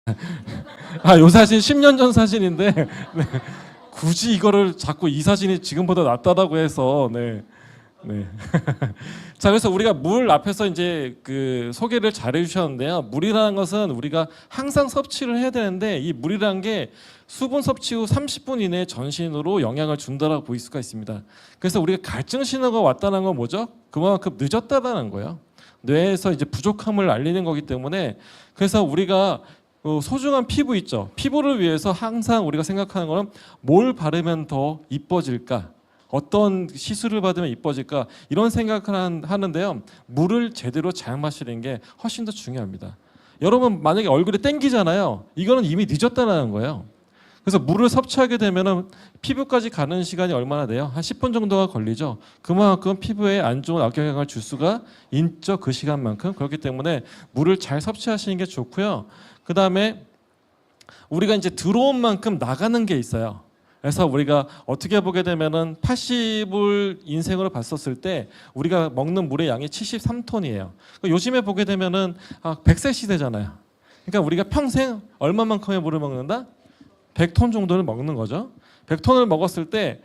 요 사진 10년 전 사진인데 네. 굳이 이거를 자꾸 이 사진이 지금보다 낫다라고 해서 네. 네. 자, 그래서 우리가 물 앞에서 이제 그 소개를 잘 해주셨는데요. 물이라는 것은 우리가 항상 섭취를 해야 되는데 이 물이라는 게 수분 섭취 후 30분 이내에 전신으로 영향을 준다라고 보일 수가 있습니다. 그래서 우리가 갈증 신호가 왔다는 건 뭐죠? 그만큼 늦었다라는 거예요. 뇌에서 이제 부족함을 알리는 거기 때문에 그래서 우리가 소중한 피부 있죠. 피부를 위해서 항상 우리가 생각하는 거는 뭘 바르면 더 이뻐질까? 어떤 시술을 받으면 이뻐질까? 이런 생각을 하는데요. 물을 제대로 잘 마시는 게 훨씬 더 중요합니다. 여러분 만약에 얼굴에 땡기잖아요. 이거는 이미 늦었다는 거예요. 그래서 물을 섭취하게 되면 피부까지 가는 시간이 얼마나 돼요? 한 10분 정도가 걸리죠. 그만큼 피부에 안 좋은 악영향을 줄 수가 있죠. 그 시간만큼. 그렇기 때문에 물을 잘 섭취하시는 게 좋고요. 그 다음에 우리가 이제 들어온 만큼 나가는 게 있어요. 그래서 우리가 어떻게 보게 되면은 80을 인생으로 봤었을 때 우리가 먹는 물의 양이 73톤이에요. 요즘에 보게 되면은 100세 시대잖아요. 그러니까 우리가 평생 얼마만큼의 물을 먹는다? 100톤 정도를 먹는 거죠. 100톤을 먹었을 때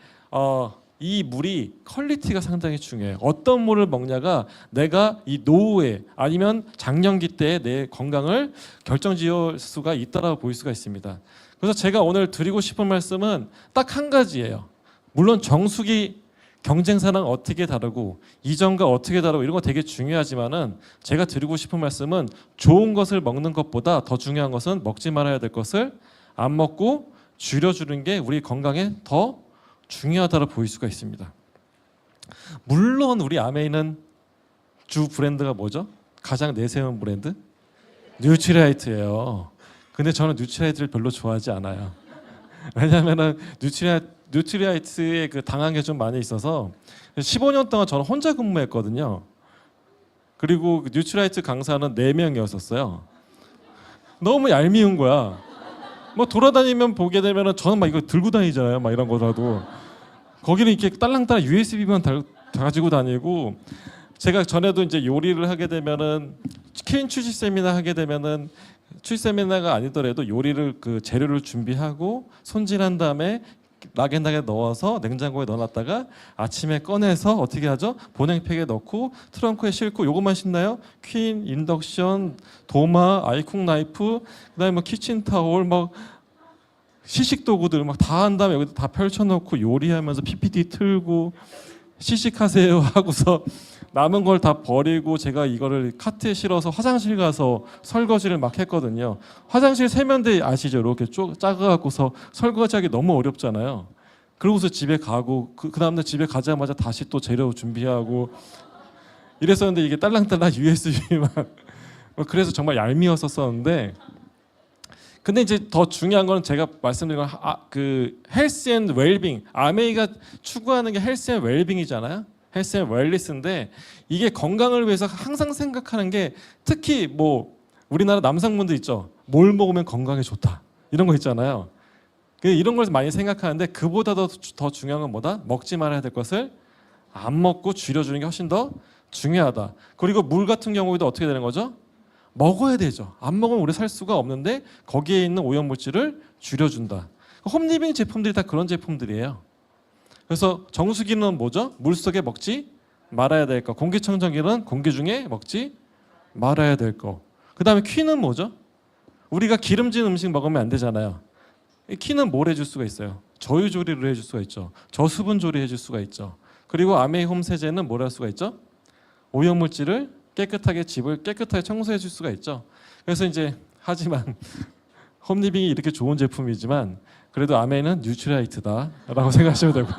이 물이 퀄리티가 상당히 중요해요. 어떤 물을 먹냐가 내가 이 노후에 아니면 장년기 때의 내 건강을 결정지을 수가 있다라고 보일 수가 있습니다. 그래서 제가 오늘 드리고 싶은 말씀은 딱 한 가지예요. 물론 정수기 경쟁사랑 어떻게 다르고 이전과 어떻게 다르고 이런 거 되게 중요하지만은 제가 드리고 싶은 말씀은 좋은 것을 먹는 것보다 더 중요한 것은 먹지 말아야 될 것을 안 먹고 줄여주는 게 우리 건강에 더 중요하다고 보일 수가 있습니다. 물론 우리 아메이는 주 브랜드가 뭐죠? 가장 내세운 브랜드? 뉴트리라이트예요. 근데 저는 뉴트리라이트를 별로 좋아하지 않아요. 왜냐하면은 뉴트리라이트에 그 당한 게 좀 많이 있어서 15년 동안 저는 혼자 근무했거든요. 그리고 뉴트리라이트 강사는 4명이었었어요. 너무 얄미운 거야. 뭐 돌아다니면 보게 되면은 저는 막 이거 들고 다니잖아요. 막 이런 거라도 거기는 이렇게 딸랑딸랑 USB만 가지고 다니고 제가 전에도 이제 요리를 하게 되면은 퀸 추시 세미나 하게 되면은 추시 세미나가 아니더라도 요리를 그 재료를 준비하고 손질한 다음에 락앤락에 넣어서 냉장고에 넣어놨다가 아침에 꺼내서 어떻게 하죠? 보냉팩에 넣고 트렁크에 싣고 요것만 신나요? 퀸, 인덕션, 도마, 아이쿡 나이프, 그다음에 뭐 키친타올, 막 시식 도구들 막 다 한 다음에 여기다 다 펼쳐놓고 요리하면서 PPT 틀고 시식하세요 하고서 남은 걸 다 버리고 제가 이거를 카트에 실어서 화장실 가서 설거지를 막 했거든요. 화장실 세면대 아시죠? 이렇게 작아갖고서 설거지하기 너무 어렵잖아요. 그러고서 집에 가고 그 다음날 집에 가자마자 다시 또 재료 준비하고 이랬었는데 이게 딸랑딸랑 USB만 그래서 정말 얄미웠었는데 근데 이제 더 중요한 거는 제가 말씀드린 건 그 헬스 앤 웰빙 아메이가 추구하는 게 헬스 앤 웰빙이잖아요. 헬스 앤 웰리스인데 이게 건강을 위해서 항상 생각하는 게 특히 뭐 우리나라 남성분들 있죠. 뭘 먹으면 건강에 좋다 이런 거 있잖아요. 이런 걸 많이 생각하는데 그보다 더 중요한 건 뭐다? 먹지 말아야 될 것을 안 먹고 줄여주는 게 훨씬 더 중요하다. 그리고 물 같은 경우에도 어떻게 되는 거죠? 먹어야 되죠. 안 먹으면 우리 살 수가 없는데 거기에 있는 오염물질을 줄여준다. 홈리빙 제품들이 다 그런 제품들이에요. 그래서 정수기는 뭐죠? 물속에 먹지 말아야 될 거. 공기청정기는 공기 중에 먹지 말아야 될 거. 그 다음에 퀸은 뭐죠? 우리가 기름진 음식 먹으면 안 되잖아요. 퀸은 뭘 해줄 수가 있어요? 저유조리를 해줄 수가 있죠. 저수분 조리 해줄 수가 있죠. 그리고 아메이홈 세제는 뭘 할 수가 있죠? 오염물질을 깨끗하게 집을 깨끗하게 청소해 줄 수가 있죠. 그래서 이제 하지만 홈리빙이 이렇게 좋은 제품이지만 그래도 아메이는 뉴트리라이트다라고 생각하시면 되고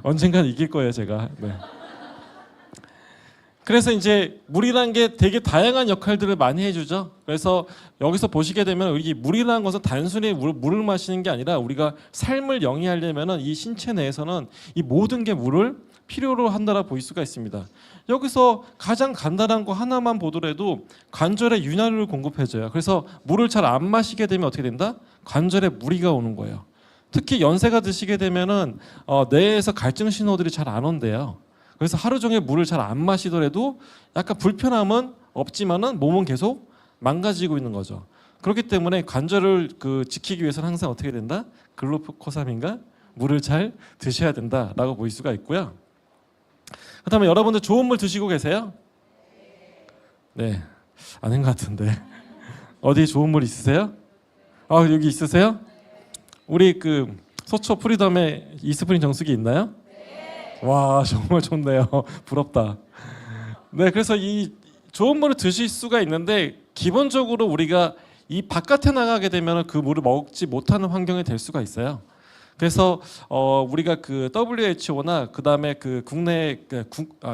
언젠간 이길 거예요 제가. 네. 그래서 이제 물이라는 게 되게 다양한 역할들을 많이 해주죠. 그래서 여기서 보시게 되면 이 물이라는 것은 단순히 물을 마시는 게 아니라 우리가 삶을 영위하려면 이 신체 내에서는 이 모든 게 물을 필요로 한다라 보일 수가 있습니다. 여기서 가장 간단한 거 하나만 보더라도 관절에 윤활유를 공급해줘요. 그래서 물을 잘 안 마시게 되면 어떻게 된다? 관절에 무리가 오는 거예요. 특히 연세가 드시게 되면은 뇌에서 갈증 신호들이 잘 안 온대요. 그래서 하루 종일 물을 잘 안 마시더라도 약간 불편함은 없지만은 몸은 계속 망가지고 있는 거죠. 그렇기 때문에 관절을 지키기 위해서는 항상 어떻게 된다? 글루코사민과 물을 잘 드셔야 된다라고 볼 수가 있고요. 그렇다면 여러분들 좋은 물 드시고 계세요? 네, 아닌 것 같은데. 어디 좋은 물 있으세요? 여기 있으세요? 우리 소초 프리덤에 이스프링 정수기 있나요? 와, 정말 좋네요. 부럽다. 네, 그래서 이 좋은 물을 드실 수가 있는데 기본적으로 우리가 이 바깥에 나가게 되면 그 물을 먹지 못하는 환경이 될 수가 있어요. 그래서 우리가 WHO나 그다음에 국내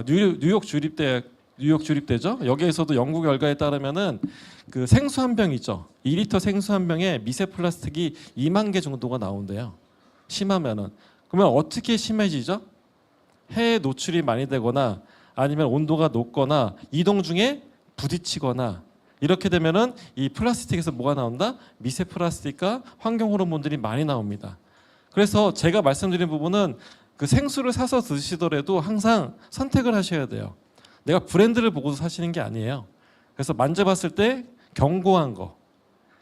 뉴욕 주립대죠. 여기에서도 연구 결과에 따르면은 생수 한 병 있죠. 2리터 생수 한 병에 미세 플라스틱이 2만 개 정도가 나온대요. 심하면은. 그러면 어떻게 심해지죠? 해에 노출이 많이 되거나 아니면 온도가 높거나 이동 중에 부딪히거나 이렇게 되면은 이 플라스틱에서 뭐가 나온다? 미세 플라스틱과 환경 호르몬들이 많이 나옵니다. 그래서 제가 말씀드린 부분은 생수를 사서 드시더라도 항상 선택을 하셔야 돼요. 내가 브랜드를 보고 사시는 게 아니에요. 그래서 만져봤을 때 견고한 거,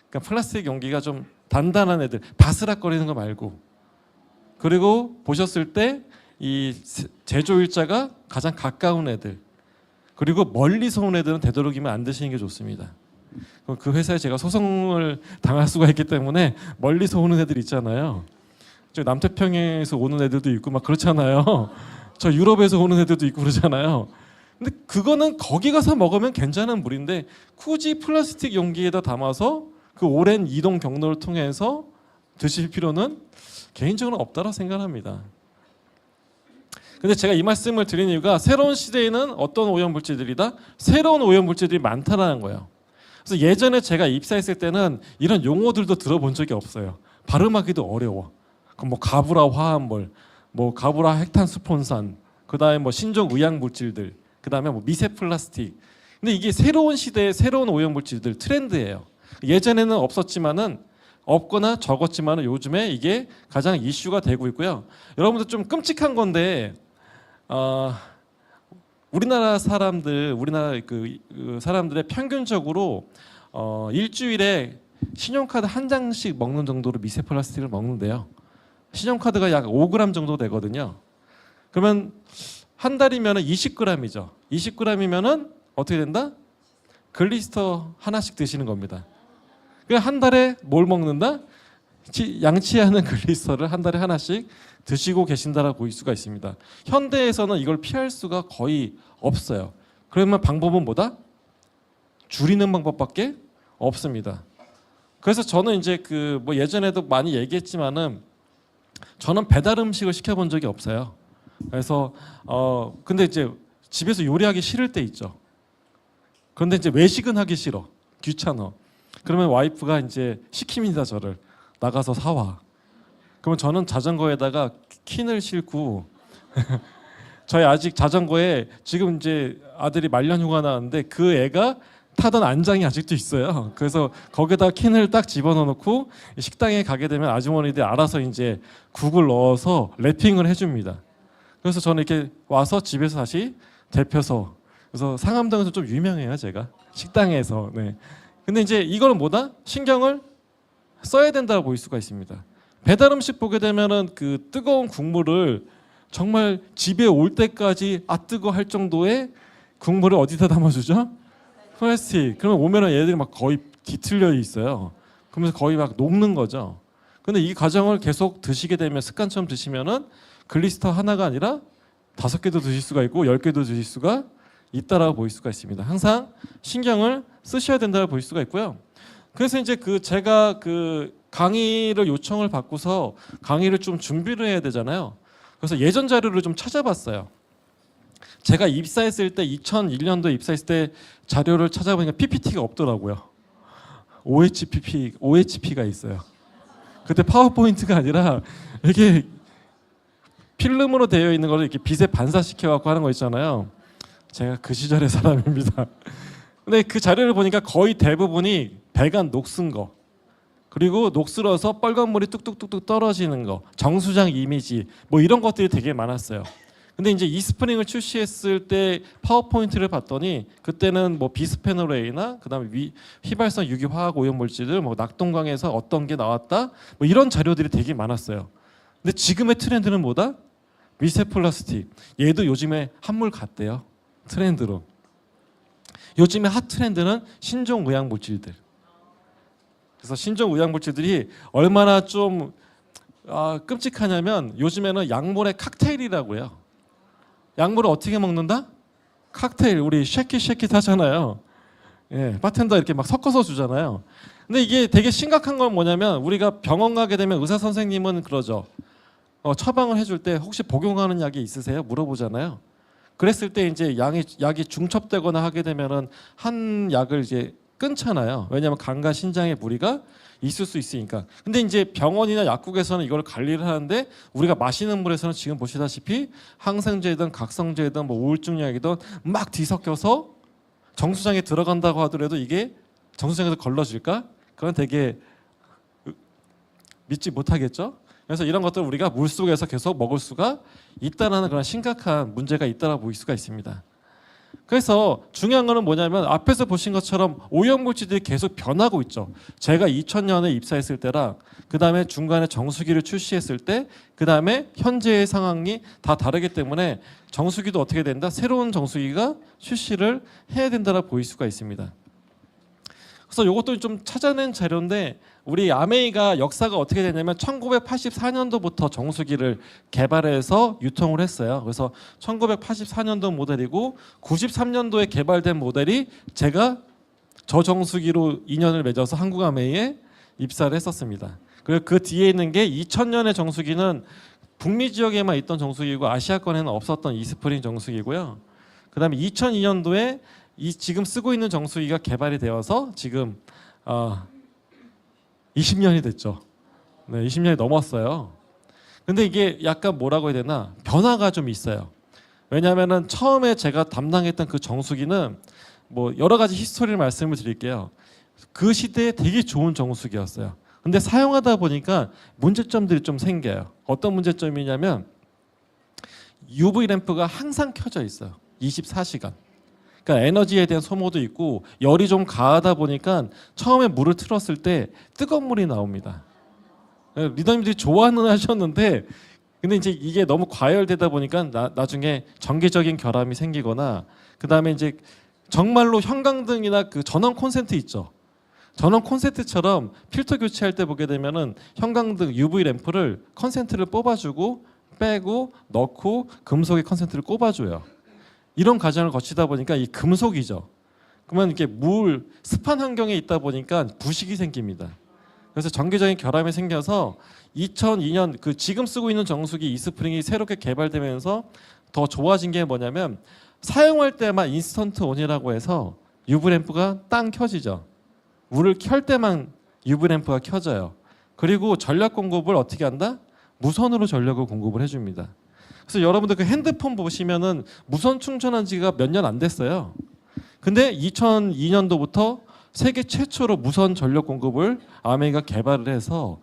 그러니까 플라스틱 용기가 좀 단단한 애들, 바스락거리는 거 말고, 그리고 보셨을 때 이 제조일자가 가장 가까운 애들, 그리고 멀리서 온 애들은 되도록이면 안 드시는 게 좋습니다. 그 회사에 제가 소송을 당할 수가 있기 때문에 멀리서 오는 애들 있잖아요. 저 남태평양에서 오는 애들도 있고 막 그렇잖아요. 저 유럽에서 오는 애들도 있고 그러잖아요. 근데 그거는 거기 가서 먹으면 괜찮은 물인데 굳이 플라스틱 용기에다 담아서 오랜 이동 경로를 통해서 드실 필요는 개인적으로 없다고 생각합니다. 근데 제가 이 말씀을 드린 이유가 새로운 시대에는 어떤 오염물질들이다? 새로운 오염물질들이 많다는 거예요. 그래서 예전에 제가 입사했을 때는 이런 용어들도 들어본 적이 없어요. 발음하기도 어려워. 그럼 가브라 화합물, 가브라 핵탄수폰산, 그다음에 신종 의약물질들, 그다음에 미세 플라스틱. 근데 이게 새로운 시대의 새로운 오염물질들 트렌드예요. 예전에는 없거나 적었지만은 요즘에 이게 가장 이슈가 되고 있고요. 여러분들 좀 끔찍한 건데 우리나라 사람들의 평균적으로 일주일에 신용카드 한 장씩 먹는 정도로 미세 플라스틱을 먹는데요. 신용카드가 약 5g 정도 되거든요. 그러면 한 달이면 20g이죠. 20g이면은 어떻게 된다? 글리스터 하나씩 드시는 겁니다. 그러니까 한 달에 뭘 먹는다? 양치하는 글리서를 한 달에 하나씩 드시고 계신다라고 볼 수가 있습니다. 현대에서는 이걸 피할 수가 거의 없어요. 그러면 방법은 뭐다? 줄이는 방법밖에 없습니다. 그래서 저는 이제 예전에도 많이 얘기했지만은 저는 배달 음식을 시켜본 적이 없어요. 그래서 근데 이제 집에서 요리하기 싫을 때 있죠. 그런데 이제 외식은 하기 싫어. 귀찮아. 그러면 와이프가 이제 시킵니다. 저를 나가서 사와. 그러면 저는 자전거에다가 킨을 싣고 저희 아직 자전거에 지금 이제 아들이 말년휴가 나왔는데 그 애가 타던 안장이 아직도 있어요. 그래서 거기다 킨을 딱 집어넣고 식당에 가게 되면 아주머니들이 알아서 이제 국을 넣어서 랩핑을 해줍니다. 그래서 저는 이렇게 와서 집에서 다시 데펴서, 그래서 상암동에서 좀 유명해요 제가 식당에서. 네. 근데 이제 이거는 뭐다? 신경을 써야 된다고 볼 수가 있습니다. 배달 음식 보게 되면은 뜨거운 국물을 정말 집에 올 때까지 뜨거 할 정도의 국물을 어디다 담아주죠? 플라스틱. 그러면 오면은 얘들이 막 거의 뒤틀려 있어요. 그러면서 거의 막 녹는 거죠. 근데 이 과정을 계속 드시게 되면 습관처럼 드시면은 글리스터 하나가 아니라 5개도 드실 수가 있고 10개도 드실 수가 있다라고 볼 수가 있습니다. 항상 신경을 쓰셔야 된다고 볼 수가 있고요. 그래서 이제 제가 강의를 요청을 받고서 강의를 좀 준비를 해야 되잖아요. 그래서 예전 자료를 좀 찾아봤어요. 제가 입사했을 때 2001년도에 입사했을 때 자료를 찾아보니까 PPT가 없더라고요. OHP가 있어요. 그때 파워포인트가 아니라 이게 필름으로 되어 있는 걸 이렇게 빛에 반사시켜 갖고 하는 거 있잖아요. 제가 그 시절의 사람입니다. 근데 그 자료를 보니까 거의 대부분이 배관 녹슨 거, 그리고 녹슬어서 빨간물이 뚝뚝뚝뚝 떨어지는 거, 정수장 이미지 이런 것들이 되게 많았어요. 근데 이제 이스프링을 출시했을 때 파워포인트를 봤더니 그때는 뭐 비스페놀 A나 그다음에 휘발성 유기화학 오염 물질들 뭐 낙동강에서 어떤 게 나왔다 뭐 이런 자료들이 되게 많았어요. 근데 지금의 트렌드는 뭐다? 미세 플라스틱. 얘도 요즘에 한물 같대요. 트렌드로. 요즘에 핫 트렌드는 신종 의약 물질들. 그래서 신종 의약 물질들이 얼마나 좀 끔찍하냐면 요즘에는 약물의 칵테일이라고 해요. 약물을 어떻게 먹는다? 칵테일. 우리 쉐킷 하잖아요. 예, 바텐더 이렇게 막 섞어서 주잖아요. 근데 이게 되게 심각한 건 뭐냐면 우리가 병원 가게 되면 의사 선생님은 그러죠. 처방을 해줄 때 혹시 복용하는 약이 있으세요? 물어보잖아요. 그랬을 때 이제 약이 중첩되거나 하게 되면은 한 약을 이제 끊잖아요. 왜냐하면 간과 신장에 무리가 있을 수 있으니까. 근데 이제 병원이나 약국에서는 이걸 관리를 하는데 우리가 마시는 물에서는 지금 보시다시피 항생제든 각성제든 뭐 우울증 약이든 막 뒤섞여서 정수장에 들어간다고 하더라도 이게 정수장에서 걸러질까? 그건 되게 믿지 못하겠죠. 그래서 이런 것들을 우리가 물속에서 계속 먹을 수가 있다는 그런 심각한 문제가 있다고 볼 수가 있습니다. 그래서 중요한 거는 뭐냐면 앞에서 보신 것처럼 오염물질들이 계속 변하고 있죠. 제가 2000년에 입사했을 때랑 그 다음에 중간에 정수기를 출시했을 때 그 다음에 현재의 상황이 다 다르기 때문에 정수기도 어떻게 된다? 새로운 정수기가 출시를 해야 된다고 보일 수가 있습니다. 그래서 이것도 좀 찾아낸 자료인데 우리 아메이가 역사가 어떻게 되냐면 1984년도부터 정수기를 개발해서 유통을 했어요. 그래서 1984년도 모델이고 93년도에 개발된 모델이 제가 저정수기로 인연을 맺어서 한국 아메이에 입사를 했었습니다. 그리고 그 뒤에 있는 게 2000년의 정수기는 북미 지역에만 있던 정수기고 아시아권에는 없었던 이스프링 정수기고요. 그다음에 2002년도에 지금 쓰고 있는 정수기가 개발이 되어서 지금 20년이 됐죠. 네, 20년이 넘었어요. 근데 이게 약간 뭐라고 해야 되나 변화가 좀 있어요. 왜냐하면은 처음에 제가 담당했던 그 정수기는 뭐 여러 가지 히스토리를 말씀을 드릴게요. 그 시대에 되게 좋은 정수기였어요. 근데 사용하다 보니까 문제점들이 좀 생겨요. 어떤 문제점이냐면 UV 램프가 항상 켜져 있어요. 24시간. 그러니까 에너지에 대한 소모도 있고 열이 좀 가하다 보니까 처음에 물을 틀었을 때 뜨거운 물이 나옵니다. 리더님들이 좋아는 하셨는데 근데 이제 이게 너무 과열되다 보니까 나중에 전기적인 결함이 생기거나 그 다음에 이제 정말로 형광등이나 그 전원 콘센트 있죠. 전원 콘센트처럼 필터 교체할 때 보게 되면은 형광등 UV 램프를 컨센트를 뽑아주고 빼고 넣고 금속의 컨센트를 꼽아줘요. 이런 과정을 거치다 보니까 이 금속이죠. 그러면 이렇게 습한 환경에 있다 보니까 부식이 생깁니다. 그래서 전기적인 결함이 생겨서 2002년 그 지금 쓰고 있는 정수기 이스프링이 새롭게 개발되면서 더 좋아진 게 뭐냐면 사용할 때만 인스턴트 온이라고 해서 UV 램프가 땅 켜지죠. 물을 켤 때만 UV 램프가 켜져요. 그리고 전력 공급을 어떻게 한다? 무선으로 전력을 공급을 해줍니다. 그래서 여러분들 그 핸드폰 보시면은 무선 충전한 지가 몇 년 안 됐어요. 근데 2002년도부터 세계 최초로 무선 전력 공급을 아메이가 개발을 해서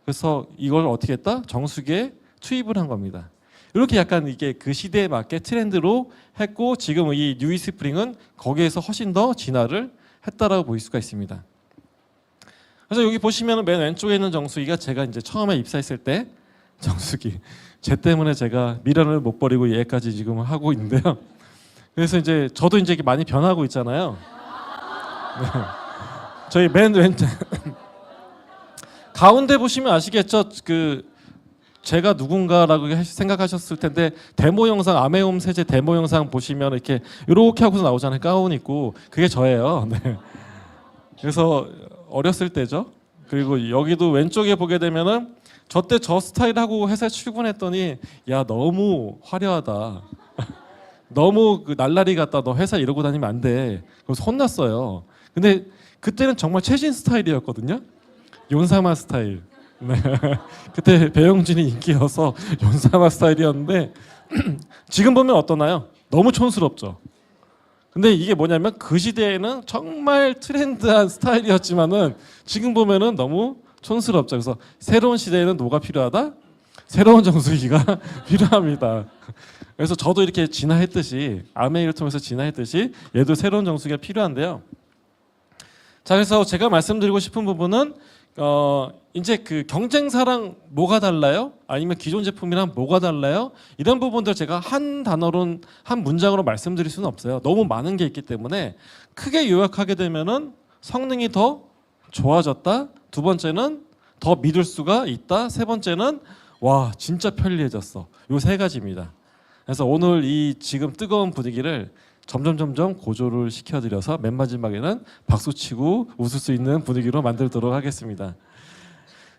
그래서 이걸 어떻게 했다? 정수기에 투입을 한 겁니다. 이렇게 약간 이게 그 시대에 맞게 트렌드로 했고 지금 이 뉴 이스프링은 거기에서 훨씬 더 진화를 했다라고 볼 수가 있습니다. 그래서 여기 보시면 맨 왼쪽에 있는 정수기가 제가 이제 처음에 입사했을 때 정수기. 쟤 때문에 제가 미련을 못 버리고 얘까지 지금 하고 있는데요. 그래서 이제 저도 이제 많이 변하고 있잖아요. 네. 저희 맨 왼쪽 가운데 보시면 아시겠죠? 그 제가 누군가라고 생각하셨을 텐데 데모 영상 아메홈 세제 데모 영상 보시면 이렇게 하고서 나오잖아요. 가운 입고 그게 저예요. 네. 그래서 어렸을 때죠. 그리고 여기도 왼쪽에 보게 되면은 저 때 저 스타일 하고 회사에 출근했더니 야 너무 화려하다. 너무 그 날라리 같다. 너 회사 이러고 다니면 안 돼. 그래서 혼났어요. 근데 그때는 정말 최신 스타일이었거든요. 윤사마 스타일. 네. 그때 배용준이 인기여서 윤사마 스타일이었는데 지금 보면 어떠나요? 너무 촌스럽죠. 근데 이게 뭐냐면 그 시대에는 정말 트렌드한 스타일이었지만은 지금 보면은 너무 촌스럽죠. 그래서 새로운 시대에는 뭐가 필요하다? 새로운 정수기가 필요합니다. 그래서 저도 이렇게 진화했듯이 아메이를 통해서 진화했듯이 얘도 새로운 정수기가 필요한데요. 자, 그래서 제가 말씀드리고 싶은 부분은 이제 그 경쟁사랑 뭐가 달라요? 아니면 기존 제품이랑 뭐가 달라요? 이런 부분들 제가 한 단어로 한 문장으로 말씀드릴 수는 없어요. 너무 많은 게 있기 때문에 크게 요약하게 되면은 성능이 더 좋아졌다. 두 번째는 더 믿을 수가 있다. 세 번째는 와 진짜 편리해졌어. 요 세 가지입니다. 그래서 오늘 이 지금 뜨거운 분위기를 점점 고조를 시켜드려서 맨 마지막에는 박수치고 웃을 수 있는 분위기로 만들도록 하겠습니다.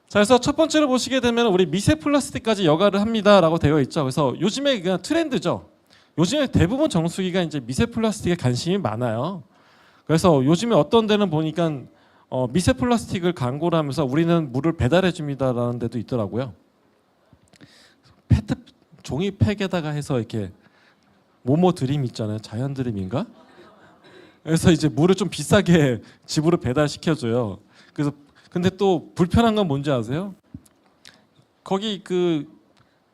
자, 그래서 첫 번째로 보시게 되면 우리 미세 플라스틱까지 여과를 합니다라고 되어 있죠. 그래서 요즘에 그냥 트렌드죠. 요즘에 대부분 정수기가 이제 미세 플라스틱에 관심이 많아요. 그래서 요즘에 어떤 데는 보니까 미세 플라스틱을 광고를 하면서 우리는 물을 배달해 줍니다라는 데도 있더라고요. 페트 종이 팩에다가 해서 이렇게 모모 드림 있잖아요. 자연 드림인가? 그래서 이제 물을 좀 비싸게 집으로 배달시켜줘요. 그래서 근데 또 불편한 건 뭔지 아세요? 거기 그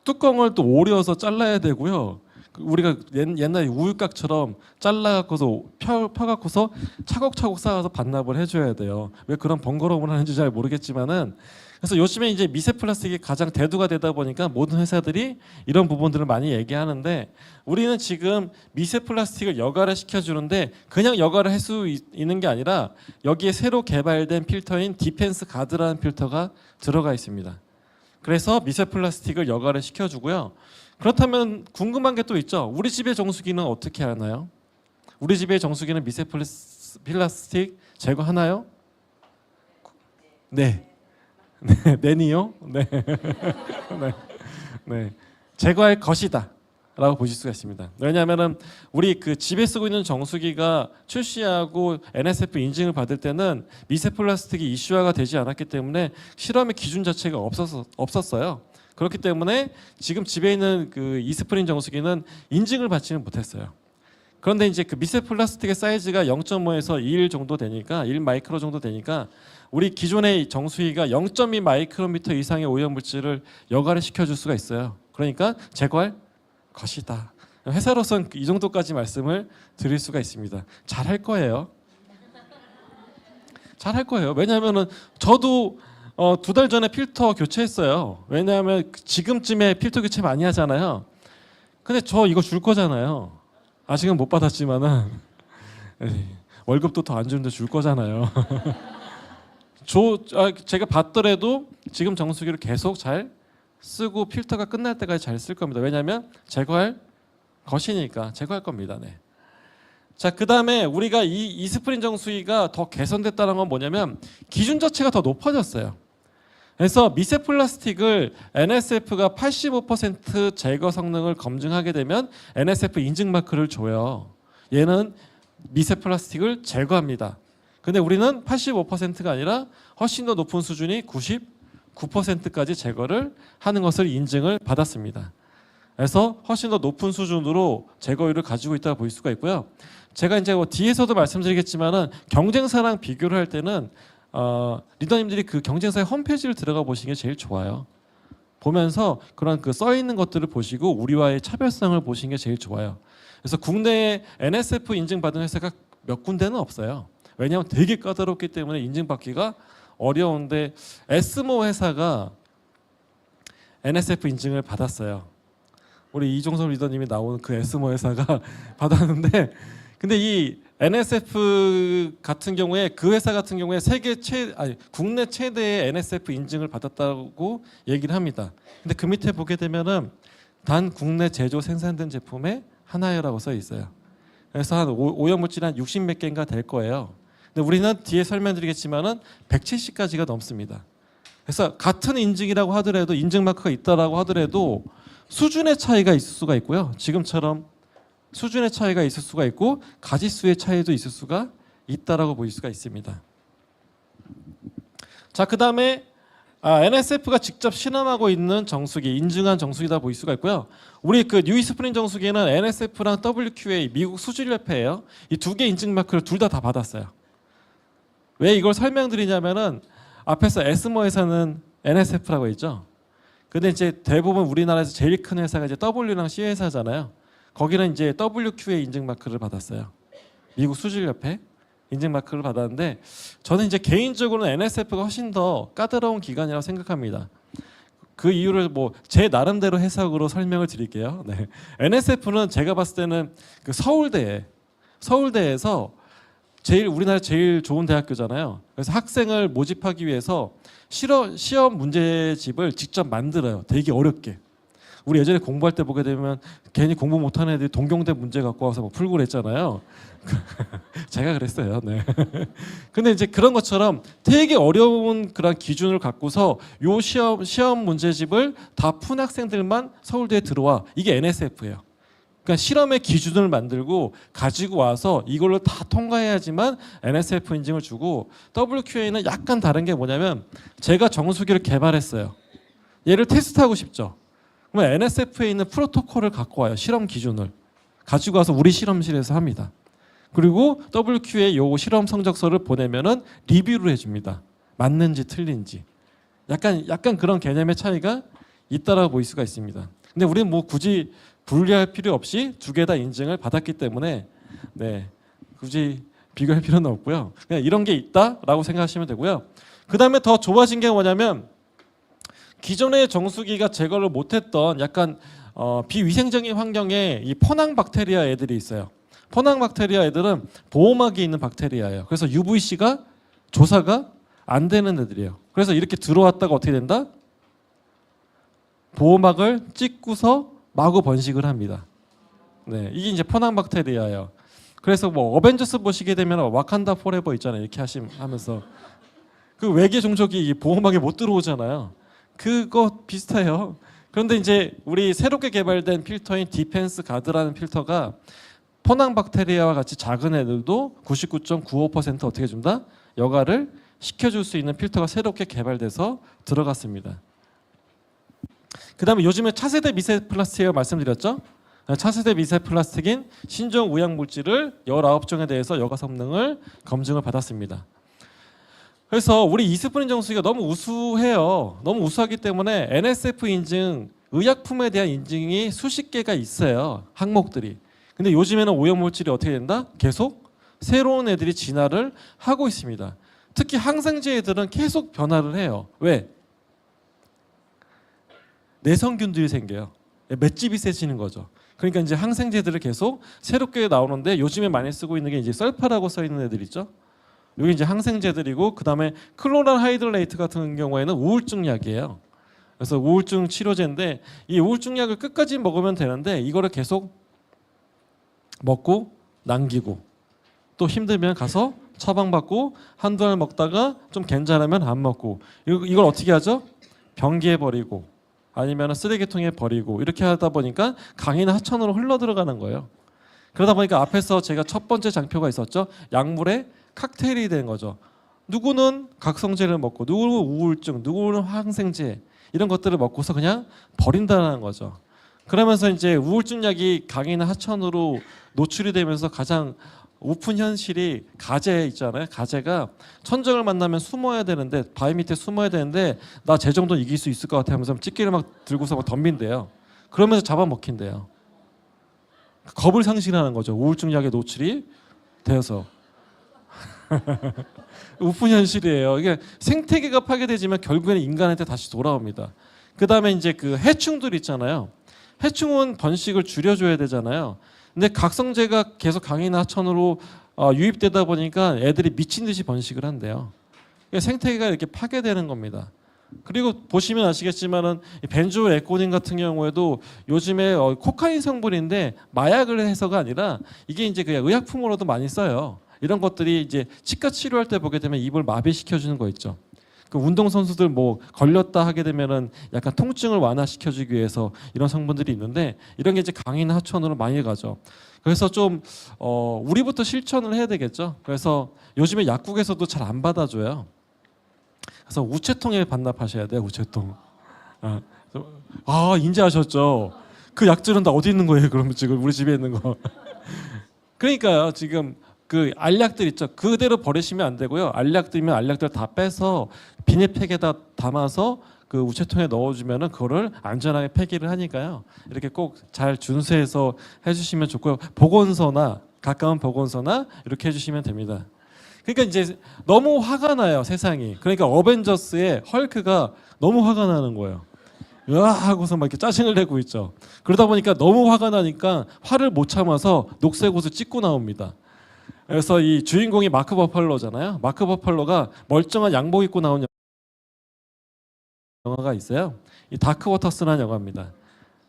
뚜껑을 또 오려서 잘라야 되고요. 우리가 옛날에 우유곽처럼 잘라갖고서 펴갖고서 차곡차곡 쌓아서 반납을 해줘야 돼요. 왜 그런 번거로움을 하는지 잘 모르겠지만은 그래서 요즘에 이제 미세 플라스틱이 가장 대두가 되다 보니까 모든 회사들이 이런 부분들을 많이 얘기하는데 우리는 지금 미세 플라스틱을 여과를 시켜주는데 그냥 여과를 할 수 있는 게 아니라 여기에 새로 개발된 필터인 디펜스 가드라는 필터가 들어가 있습니다. 그래서 미세 플라스틱을 여과를 시켜주고요. 그렇다면 궁금한 게 또 있죠. 우리 집의 정수기는 어떻게 하나요? 우리 집의 정수기는 미세 플라스틱 제거하나요? 네. 네, 내니요? 네. 네. 네. 제거할 것이다. 라고 보실 수가 있습니다. 왜냐하면 우리 그 집에 쓰고 있는 정수기가 출시하고 NSF 인증을 받을 때는 미세 플라스틱이 이슈화가 되지 않았기 때문에 실험의 기준 자체가 없었어요. 그렇기 때문에 지금 집에 있는 그 이스프린 정수기는 인증을 받지는 못했어요. 그런데 이제 그 미세 플라스틱의 사이즈가 0.5에서 1 정도 되니까 1 마이크로 정도 되니까 우리 기존의 정수기가 0.2 마이크로미터 이상의 오염물질을 여과를 시켜줄 수가 있어요. 그러니까 제거할 것이다. 회사로서는 이 정도까지 말씀을 드릴 수가 있습니다. 잘할 거예요. 잘할 거예요. 왜냐하면은 저도 2달 전에 필터 교체했어요. 왜냐하면 지금쯤에 필터 교체 많이 하잖아요. 근데 저 이거 줄 거잖아요. 아직은 못 받았지만은 월급도 더 안 주는데 줄 거잖아요. 제가 받더라도 지금 정수기를 계속 잘 쓰고 필터가 끝날 때까지 잘 쓸 겁니다. 왜냐하면 제거할 것이니까 제거할 겁니다. 네. 자, 그 다음에 우리가 이 이스프린 정수기가 더 개선됐다는 건 뭐냐면 기준 자체가 더 높아졌어요. 그래서 미세 플라스틱을 NSF가 85% 제거 성능을 검증하게 되면 NSF 인증 마크를 줘요. 얘는 미세 플라스틱을 제거합니다. 근데 우리는 85%가 아니라 훨씬 더 높은 수준이 99%까지 제거를 하는 것을 인증을 받았습니다. 그래서 훨씬 더 높은 수준으로 제거율을 가지고 있다고 볼 수가 있고요. 제가 이제 뒤에서도 말씀드리겠지만은 경쟁사랑 비교를 할 때는 리더님들이 그 경쟁사의 홈페이지를 들어가 보시는 게 제일 좋아요. 보면서 그런 그 써 있는 것들을 보시고 우리와의 차별성을 보시는 게 제일 좋아요. 그래서 국내에 NSF 인증받은 회사가 몇 군데는 없어요. 왜냐하면 되게 까다롭기 때문에 인증받기가 어려운데 에스모 회사가 NSF 인증을 받았어요. 우리 이종섭 리더님이 나오는 그 에스모 회사가 받았는데 근데 이 NSF 같은 경우에 그 회사 같은 경우에 국내 최대의 NSF 인증을 받았다고 얘기를 합니다. 근데 그 밑에 보게 되면은 단 국내 제조 생산된 제품의 하나여라고 써 있어요. 그래서 한 오염물질 한 60 몇 개인가 될 거예요. 근데 우리는 뒤에 설명드리겠지만은 170가지가 넘습니다. 그래서 같은 인증이라고 하더라도 인증 마크가 있다라고 하더라도 수준의 차이가 있을 수가 있고요. 지금처럼 수준의 차이가 있을 수가 있고 가지수의 차이도 있을 수가 있다라고 보일 수가 있습니다. 자, 그 다음에 NSF가 직접 실험하고 있는 정수기, 인증한 정수기다 보일 수가 있고요. 우리 그 뉴이스프린 정수기는 NSF랑 WQA, 미국 수질협회예요. 이 두 개 인증 마크를 둘 다 받았어요. 왜 이걸 설명드리냐면은 앞에서 에스모 회사는 NSF라고 했죠. 근데 이제 대부분 우리나라에서 제일 큰 회사가 이제 W랑 C 회사잖아요. 거기는 이제 WQA 인증 마크를 받았어요. 미국 수질협회 인증 마크를 받았는데 저는 이제 개인적으로는 NSF가 훨씬 더 까다로운 기관이라고 생각합니다. 그 이유를 뭐 제 나름대로 해석으로 설명을 드릴게요. 네. NSF는 제가 봤을 때는 그 서울대에서 우리나라 제일 좋은 대학교잖아요. 그래서 학생을 모집하기 위해서 시험 문제집을 직접 만들어요. 되게 어렵게. 우리 예전에 공부할 때 보게 되면 괜히 공부 못하는 애들이 동경대 문제 갖고 와서 뭐 풀고 그랬잖아요. 제가 그랬어요. 네. 근데 이제 그런 것처럼 되게 어려운 그런 기준을 갖고서 요 시험 문제집을 다 푼 학생들만 서울대에 들어와. 이게 NSF예요. 그러니까 실험의 기준을 만들고 가지고 와서 이걸로 다 통과해야지만 NSF 인증을 주고, WQA는 약간 다른 게 뭐냐면 제가 정수기를 개발했어요. 얘를 테스트하고 싶죠. 그러면 NSF에 있는 프로토콜을 갖고 와요. 실험 기준을 가지고 와서 우리 실험실에서 합니다. 그리고 WQA 요 실험 성적서를 보내면은 리뷰를 해줍니다. 맞는지 틀린지. 약간 그런 개념의 차이가 있다라고 보일 수가 있습니다. 근데 우리는 뭐 굳이 분리할 필요 없이 두 개 다 인증을 받았기 때문에 네, 굳이 비교할 필요는 없고요. 그냥 이런 게 있다라고 생각하시면 되고요. 그 다음에 더 좋아진 게 뭐냐면 기존의 정수기가 제거를 못했던 약간 비위생적인 환경에 이 포낭 박테리아 애들이 있어요. 포낭 박테리아 애들은 보호막이 있는 박테리아예요. 그래서 UVC가 조사가 안 되는 애들이에요. 그래서 이렇게 들어왔다가 어떻게 된다? 보호막을 찍고서 마구 번식을 합니다. 네, 이게 이제 포낭 박테리아예요. 그래서 뭐 어벤져스 보시게 되면 와칸다 포레버 있잖아요. 이렇게 하면서 그 외계 종족이 보호막에 못 들어오잖아요. 그거 비슷해요. 그런데 이제 우리 새롭게 개발된 필터인 디펜스 가드라는 필터가 포낭 박테리아와 같이 작은 애들도 99.95% 어떻게 준다? 여과를 시켜줄 수 있는 필터가 새롭게 개발돼서 들어갔습니다. 그 다음에 요즘에 차세대 미세 플라스틱이라고 말씀드렸죠? 차세대 미세 플라스틱인 신종 우양 물질을 19종에 대해서 여과 성능을 검증을 받았습니다. 그래서 우리 이스프린 정수기가 너무 우수해요. 너무 우수하기 때문에 NSF 인증, 의약품에 대한 인증이 수십 개가 있어요. 항목들이. 근데 요즘에는 오염물질이 어떻게 된다? 계속 새로운 애들이 진화를 하고 있습니다. 특히 항생제 애들은 계속 변화를 해요. 왜? 내성균들이 생겨요. 맷집이 세지는 거죠. 그러니까 이제 항생제들을 계속 새롭게 나오는데 요즘에 많이 쓰고 있는 게 이제 설파라고 써 있는 애들 있죠. 여기 이제 항생제들이고, 그 다음에 클로랄 하이드레이트 같은 경우에는 우울증 약이에요. 그래서 우울증 치료제인데 이 우울증 약을 끝까지 먹으면 되는데 이거를 계속 먹고 남기고 또 힘들면 가서 처방받고 한두 알 먹다가 좀 괜찮으면 안 먹고, 이걸 어떻게 하죠? 변기에 버리고 아니면 쓰레기통에 버리고 이렇게 하다 보니까 강이나 하천으로 흘러 들어가는 거예요. 그러다 보니까 앞에서 제가 첫 번째 장표가 있었죠. 약물의 칵테일이 된 거죠. 누구는 각성제를 먹고 누구는 우울증, 누구는 항생제 이런 것들을 먹고서 그냥 버린다는 거죠. 그러면서 이제 우울증 약이 강이나 하천으로 노출이 되면서 가장 오픈 현실이 가재 있잖아요. 가재가 천적을 만나면 숨어야 되는데, 바위 밑에 숨어야 되는데 나 쟤 정도 이길 수 있을 것 같아 하면서 찌개를 막 들고서 막 덤빈대요. 그러면서 잡아먹힌대요. 겁을 상실하는 거죠. 우울증 약에 노출이 되어서. 오픈 현실이에요. 이게 생태계가 파괴되지만 결국에는 인간한테 다시 돌아옵니다. 그 다음에 이제 그 해충들 있잖아요. 해충은 번식을 줄여줘야 되잖아요. 근데 각성제가 계속 강이나 하천으로 유입되다 보니까 애들이 미친 듯이 번식을 한대요. 생태계가 이렇게 파괴되는 겁니다. 그리고 보시면 아시겠지만은 벤조에코닌 같은 경우에도 요즘에 코카인 성분인데 마약을 해서가 아니라 이게 이제 그냥 의약품으로도 많이 써요. 이런 것들이 이제 치과 치료할 때 보게 되면 입을 마비시켜 주는 거 있죠. 그 운동 선수들 뭐 걸렸다 하게 되면은 약간 통증을 완화시켜주기 위해서 이런 성분들이 있는데 이런 게 이제 강이나 하천으로 많이 가죠. 그래서 좀 우리부터 실천을 해야 되겠죠. 그래서 요즘에 약국에서도 잘 안 받아줘요. 그래서 우체통에 반납하셔야 돼요. 우체통. 인지하셨죠? 그 약들은 다 어디 있는 거예요? 그러면 지금 우리 집에 있는 거. 그러니까요. 지금 그 알약들 있죠. 그대로 버리시면 안 되고요. 알약들이면 알약들 다 빼서 비닐팩에다 담아서 그 우체통에 넣어주면은 그거를 안전하게 폐기를 하니까요. 이렇게 꼭 잘 준수해서 해주시면 좋고요. 보건소나 가까운 보건소나 이렇게 해주시면 됩니다. 그러니까 이제 너무 화가 나요, 세상이. 그러니까 어벤져스의 헐크가 너무 화가 나는 거예요. 으아 하고서 막 이렇게 짜증을 내고 있죠. 그러다 보니까 너무 화가 나니까 화를 못 참아서 녹색 옷을 찢고 나옵니다. 그래서 이 주인공이 마크 버팔로잖아요. 마크 버팔로가 멀쩡한 양복 입고 나온 영화가 있어요. 이 다크 워터스라는 영화입니다.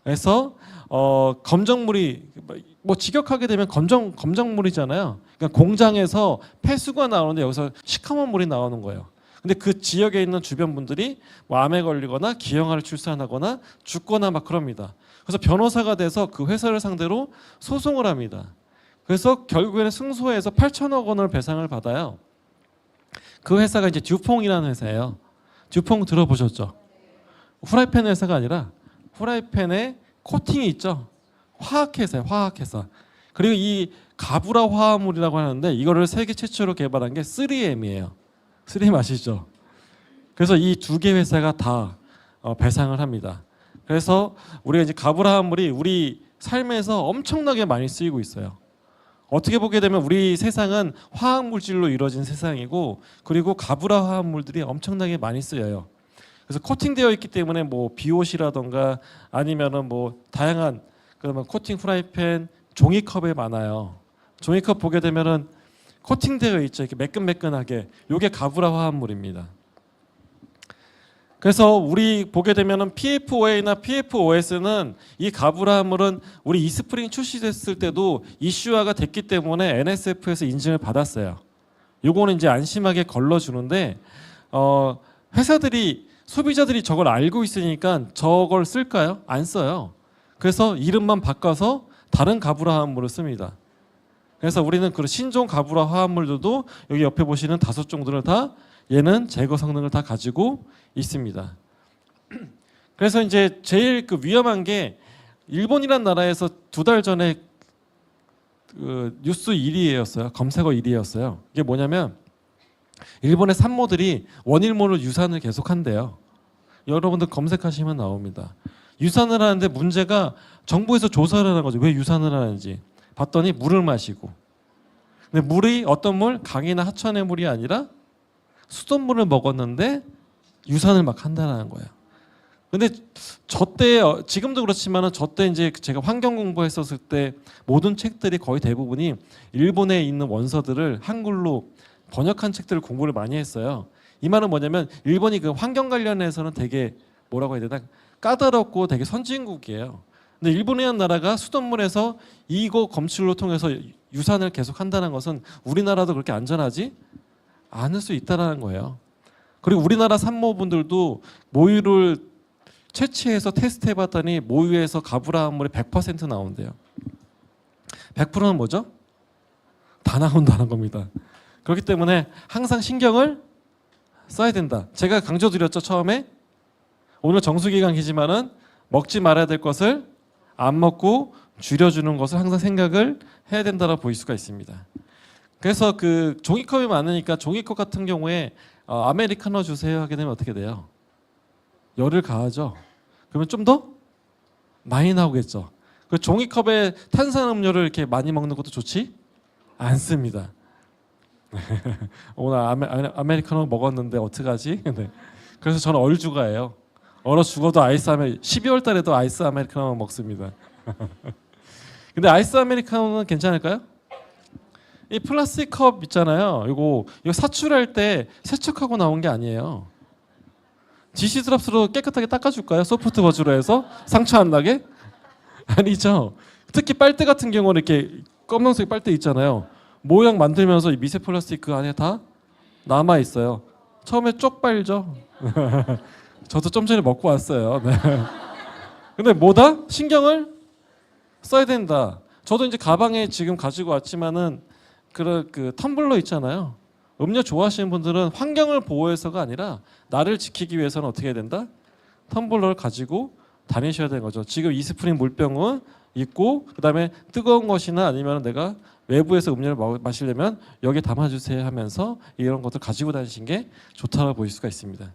그래서 검정물이 뭐 직역하게 되면 검정물이잖아요. 그러니까 공장에서 폐수가 나오는데 여기서 시커먼 물이 나오는 거예요. 근데 그 지역에 있는 주변 분들이 뭐 암에 걸리거나 기형아를 출산하거나 죽거나 막 그럽니다. 그래서 변호사가 돼서 그 회사를 상대로 소송을 합니다. 그래서 결국에는 승소해서 8천억 원을 배상을 받아요. 그 회사가 이제 듀퐁이라는 회사예요. 듀퐁 들어보셨죠? 후라이팬 회사가 아니라 후라이팬에 코팅이 있죠. 화학회사예요. 화학회사. 그리고 이 가브라 화합물이라고 하는데 이거를 세계 최초로 개발한 게 3M이에요. 3M 아시죠? 그래서 이 두 개 회사가 다 배상을 합니다. 그래서 우리가 이제 가브라 화합물이 우리 삶에서 엄청나게 많이 쓰이고 있어요. 어떻게 보게 되면 우리 세상은 화학 물질로 이루어진 세상이고 그리고 가브라 화합물들이 엄청나게 많이 쓰여요. 그래서 코팅되어 있기 때문에 뭐 비옷이라던가 아니면은 뭐 다양한 그러면 코팅 프라이팬, 종이컵에 많아요. 종이컵 보게 되면은 코팅되어 있죠. 이렇게 매끈매끈하게. 이게 가브라 화합물입니다. 그래서 우리 보게 되면은 PFOA나 PFOS는 이 가브라 화합물은 우리 이스프링 출시됐을 때도 이슈화가 됐기 때문에 NSF에서 인증을 받았어요. 요거는 이제 안심하게 걸러주는데 회사들이 소비자들이 저걸 알고 있으니까 저걸 쓸까요? 안 써요. 그래서 이름만 바꿔서 다른 가브라 화합물을 씁니다. 그래서 우리는 그 신종 가브라 화합물들도 여기 옆에 보시는 5종들을 다 얘는 제거 성능을 다 가지고 있습니다. 그래서 이제 제일 그 위험한 게 일본이란 나라에서 2달 전에 그 뉴스 1위였어요. 검색어 1위였어요. 이게 뭐냐면 일본의 산모들이 원일모를 유산을 계속한대요. 여러분들 검색하시면 나옵니다. 유산을 하는데 문제가 정부에서 조사를 하는 거죠. 왜 유산을 하는지 봤더니 물을 마시고. 근데 물이 어떤 물? 강이나 하천의 물이 아니라 수돗물을 먹었는데 유산을 막 한다는 거예요. 근데 저 때 지금도 그렇지만은 저 때 이제 제가 환경 공부했었을 때 모든 책들이 거의 대부분이 일본에 있는 원서들을 한글로 번역한 책들을 공부를 많이 했어요. 이 말은 뭐냐면 일본이 그 환경 관련해서는 되게 뭐라고 해야 되나 까다롭고 되게 선진국이에요. 근데 일본이라는 나라가 수돗물에서 이거 검출로 통해서 유산을 계속 한다는 것은 우리나라도 그렇게 안전하지 않을 수 있다는 거예요. 그리고 우리나라 산모분들도 모유를 채취해서 테스트해봤더니 모유에서 가브라 화합물이 100% 나온대요. 100%는 뭐죠? 다 나온다는 겁니다. 그렇기 때문에 항상 신경을 써야 된다. 제가 강조드렸죠 처음에. 오늘 정수기강이지만은 먹지 말아야 될 것을 안 먹고 줄여주는 것을 항상 생각을 해야 된다고 볼 수가 있습니다. 그래서 그 종이컵이 많으니까 종이컵 같은 경우에 아메리카노 주세요 하게 되면 어떻게 돼요? 열을 가하죠. 그러면 좀 더 많이 나오겠죠. 그 종이컵에 탄산음료를 이렇게 많이 먹는 것도 좋지 않습니다. 오늘 아메리카노 먹었는데 어떡하지? 네. 그래서 저는 얼죽아예요. 얼어 죽어도 12월 달에도 아이스 아메리카노 먹습니다. 근데 아이스 아메리카노는 괜찮을까요? 이 플라스틱 컵 있잖아요. 이거 사출할 때 세척하고 나온 게 아니에요. 디시드랍스로 깨끗하게 닦아줄까요? 소프트 버즈로 해서 상처 안 나게? 아니죠. 특히 빨대 같은 경우는 이렇게 검정색 빨대 있잖아요. 모양 만들면서 이 미세 플라스틱 그 안에 다 남아 있어요. 처음에 쪽 빨죠. 저도 좀 전에 먹고 왔어요. 네. 근데 뭐다? 신경을 써야 된다. 저도 이제 가방에 지금 가지고 왔지만은 그 텀블러 있잖아요. 음료 좋아하시는 분들은 환경을 보호해서가 아니라 나를 지키기 위해서는 어떻게 해야 된다? 텀블러를 가지고 다니셔야 되는 거죠. 지금 이스프링 물병은 있고 그다음에 뜨거운 것이나 아니면 내가 외부에서 음료를 마시려면 여기 담아주세요 하면서 이런 것들 가지고 다니신 게 좋다고 보일 수가 있습니다.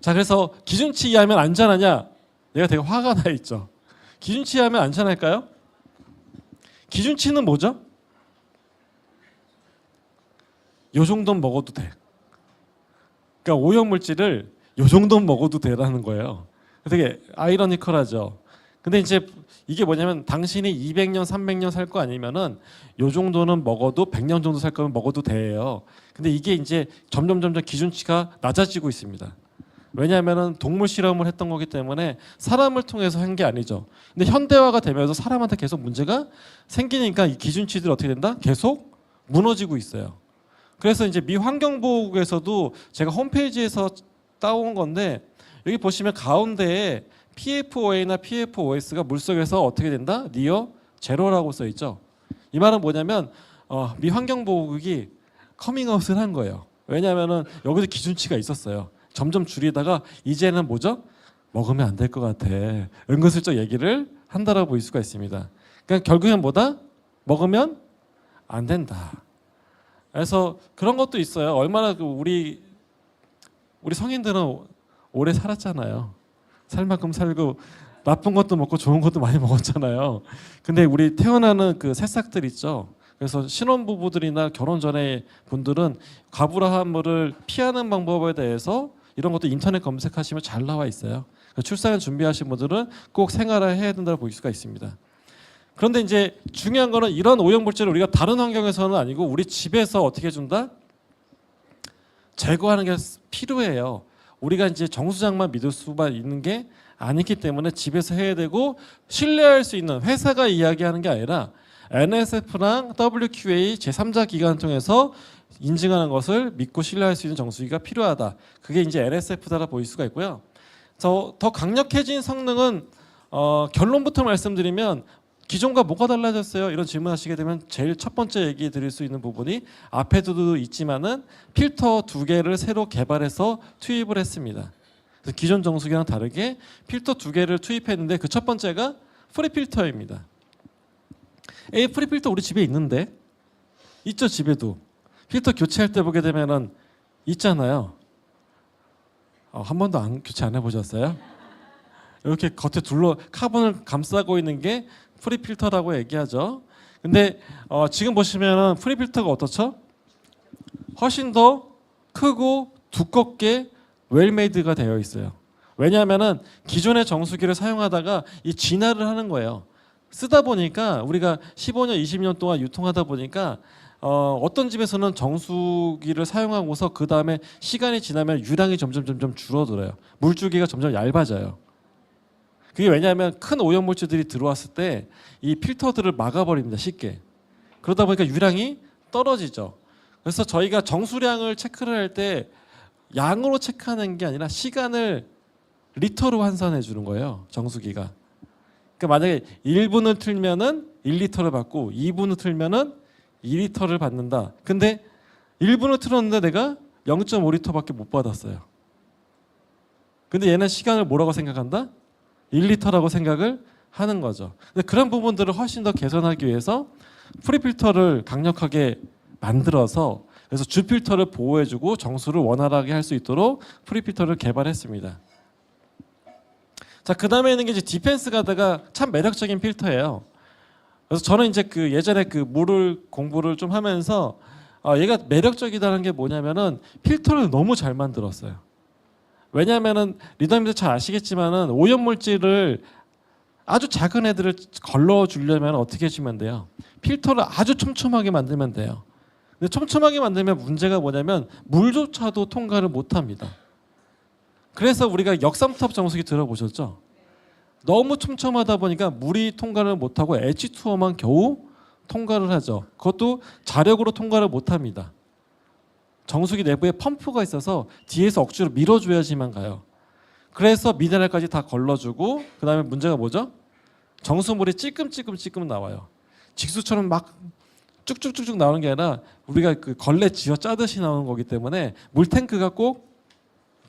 자, 그래서 기준치 이하면 안전하냐? 내가 되게 화가 나 있죠. 기준치 이하면 안전할까요? 기준치는 뭐죠? 요 정도는 먹어도 돼. 그러니까 오염물질을 요 정도는 먹어도 되라는 거예요. 되게 아이러니컬하죠. 근데 이제 이게 뭐냐면 당신이 200년, 300년 살 거 아니면은 요 정도는 먹어도 100년 정도 살 거면 먹어도 돼요. 근데 이게 이제 점점 기준치가 낮아지고 있습니다. 왜냐하면은 동물 실험을 했던 거기 때문에 사람을 통해서 한 게 아니죠. 근데 현대화가 되면서 사람한테 계속 문제가 생기니까 이 기준치들이 어떻게 된다? 계속 무너지고 있어요. 그래서 이제 미 환경보호국에서도 제가 홈페이지에서 따온 건데 여기 보시면 가운데에 PFOA나 PFOS가 물속에서 어떻게 된다? 니어 제로라고 써 있죠. 이 말은 뭐냐면 미 환경보호국이 커밍아웃을 한 거예요. 왜냐하면은 여기서 기준치가 있었어요. 점점 줄이다가 이제는 뭐죠? 먹으면 안 될 것 같아. 은근슬쩍 얘기를 한다라고 볼 수가 있습니다. 그러니까 결국엔 뭐다? 먹으면 안 된다. 그래서 그런 것도 있어요. 얼마나 우리 성인들은 오래 살았잖아요. 살 만큼 살고 나쁜 것도 먹고 좋은 것도 많이 먹었잖아요. 근데 우리 태어나는 그 새싹들 있죠. 그래서 신혼부부들이나 결혼 전에 분들은 과부라함을 피하는 방법에 대해서 이런 것도 인터넷 검색하시면 잘 나와 있어요. 출산을 준비하신 분들은 꼭 생활을 해야 된다고 볼 수가 있습니다. 그런데 이제 중요한 거는 이런 오염물질을 우리가 다른 환경에서는 아니고 우리 집에서 어떻게 해준다? 제거하는 게 필요해요. 우리가 이제 정수장만 믿을 수만 있는 게 아니기 때문에 집에서 해야 되고 신뢰할 수 있는 회사가 이야기하는 게 아니라 NSF랑 WQA 제3자 기관을 통해서 인증하는 것을 믿고 신뢰할 수 있는 정수기가 필요하다. 그게 이제 NSF다라 보일 수가 있고요. 더 강력해진 성능은 결론부터 말씀드리면 기존과 뭐가 달라졌어요? 이런 질문하시게 되면 제일 첫 번째 얘기 드릴 수 있는 부분이 앞에도 있지만은 필터 2개를 새로 개발해서 투입을 했습니다. 그래서 기존 정수기랑 다르게 필터 2개를 투입했는데 그 첫 번째가 프리필터입니다. 프리필터 우리 집에 있는데 있죠, 집에도. 필터 교체할 때 보게 되면은 있잖아요. 한 번도 교체 안 해보셨어요? 이렇게 겉에 카본을 감싸고 있는 게 프리필터라고 얘기하죠. 근데 지금 보시면은 프리필터가 어떻죠? 훨씬 더 크고 두껍게 웰메이드가 되어 있어요. 왜냐하면은 기존의 정수기를 사용하다가 이 진화를 하는 거예요. 쓰다 보니까 우리가 15년, 20년 동안 유통하다 보니까 어떤 집에서는 정수기를 사용하고서 그 다음에 시간이 지나면 유량이 점점 줄어들어요. 물줄기가 점점 얇아져요. 그게 왜냐하면 큰 오염물질들이 들어왔을 때 이 필터들을 막아버립니다. 쉽게. 그러다 보니까 유량이 떨어지죠. 그래서 저희가 정수량을 체크를 할 때 양으로 체크하는 게 아니라 시간을 리터로 환산해 주는 거예요. 정수기가. 그러니까 만약에 1분을 틀면은 1리터를 받고 2분을 틀면은 2리터를 받는다. 근데 1분을 틀었는데 내가 0.5리터밖에 못 받았어요. 근데 얘는 시간을 뭐라고 생각한다? 1리터라고 생각을 하는 거죠. 근데 그런 부분들을 훨씬 더 개선하기 위해서 프리필터를 강력하게 만들어서 그래서 주필터를 보호해주고 정수를 원활하게 할 수 있도록 프리필터를 개발했습니다. 자, 그 다음에 있는 게 이제 디펜스 가드가 참 매력적인 필터예요. 그래서 저는 이제 그 예전에 그 물을 공부를 좀 하면서 얘가 매력적이다는 게 뭐냐면은 필터를 너무 잘 만들었어요. 왜냐하면은 리더님들 잘 아시겠지만은 오염물질을 아주 작은 애들을 걸러주려면 어떻게 해주면 돼요? 필터를 아주 촘촘하게 만들면 돼요. 근데 촘촘하게 만들면 문제가 뭐냐면 물조차도 통과를 못합니다. 그래서 우리가 역삼투압 정수기 들어보셨죠? 너무 촘촘하다 보니까 물이 통과를 못하고 H2O만 겨우 통과를 하죠. 그것도 자력으로 통과를 못합니다. 정수기 내부에 펌프가 있어서 뒤에서 억지로 밀어줘야지만 가요. 그래서 미네랄까지 다 걸러주고 그 다음에 문제가 뭐죠? 정수물이 찔끔찔끔 나와요. 직수처럼 막 쭉쭉쭉쭉 나오는 게 아니라 우리가 그 걸레 쥐어 짜듯이 나오는 거기 때문에 물탱크가 꼭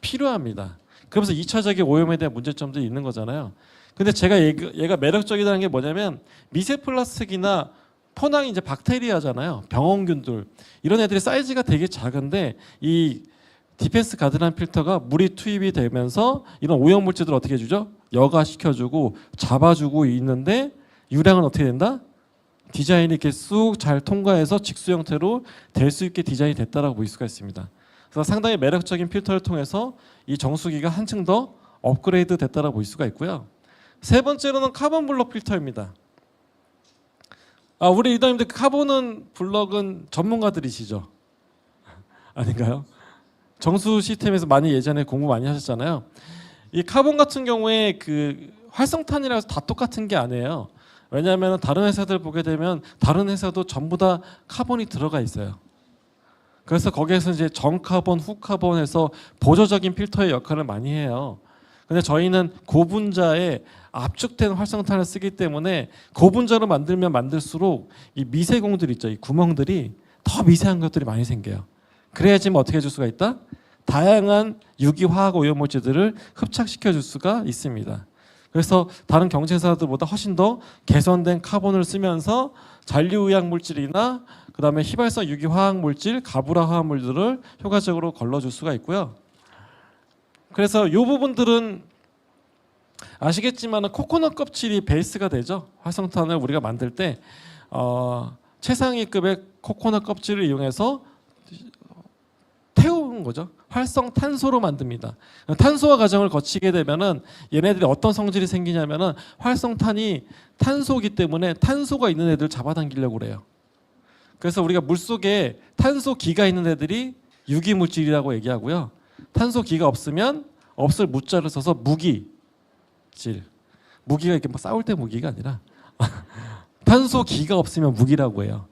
필요합니다. 그러면서 2차적인 오염에 대한 문제점도 있는 거잖아요. 근데 제가 얘가 매력적이라는 게 뭐냐면 미세 플라스틱이나 포낭이 이제 박테리아잖아요. 병원균들 이런 애들이 사이즈가 되게 작은데 이 디펜스 가드라는 필터가 물이 투입이 되면서 이런 오염 물질들을 어떻게 해주죠? 여과시켜주고 잡아주고 있는데 유량은 어떻게 된다? 디자인이 이렇게 쑥 잘 통과해서 직수 형태로 될 수 있게 디자인이 됐다라고 볼 수가 있습니다. 그래서 상당히 매력적인 필터를 통해서 이 정수기가 한층 더 업그레이드 됐다라고 볼 수가 있고요. 세 번째로는 카본 블럭 필터입니다. 우리 리더님들 카본 블럭은 전문가들이시죠? 아닌가요? 정수 시스템에서 많이 예전에 공부 많이 하셨잖아요. 이 카본 같은 경우에 그 활성탄이라서 다 똑같은 게 아니에요. 왜냐하면 다른 회사들 보게 되면 다른 회사도 전부 다 카본이 들어가 있어요. 그래서 거기에서 이제 정카본, 후카본에서 보조적인 필터의 역할을 많이 해요. 근데 저희는 고분자의 압축된 활성탄을 쓰기 때문에 고분자로 만들면 만들수록 이 미세공들 있죠, 이 구멍들이 더 미세한 것들이 많이 생겨요. 그래야지만 어떻게 해줄 수가 있다? 다양한 유기화학 오염물질들을 흡착시켜 줄 수가 있습니다. 그래서 다른 경쟁사들보다 훨씬 더 개선된 카본을 쓰면서 잔류의약물질이나 그다음에 휘발성 유기화학물질, 가불화 화합물들을 효과적으로 걸러줄 수가 있고요. 그래서 이 부분들은 아시겠지만 코코넛 껍질이 베이스가 되죠. 활성탄을 우리가 만들 때 최상위급의 코코넛 껍질을 이용해서 태우는 거죠. 활성탄소로 만듭니다. 탄소화 과정을 거치게 되면은 얘네들이 어떤 성질이 생기냐면은 활성탄이 탄소이기 때문에 탄소가 있는 애들을 잡아당기려고 그래요. 그래서 우리가 물속에 탄소기가 있는 애들이 유기물질이라고 얘기하고요. 탄소기가 없으면 없을 무자를 써서 무기질. 무기가 이렇게 막 싸울 때 무기가 아니라 탄소기가 없으면 무기라고 해요.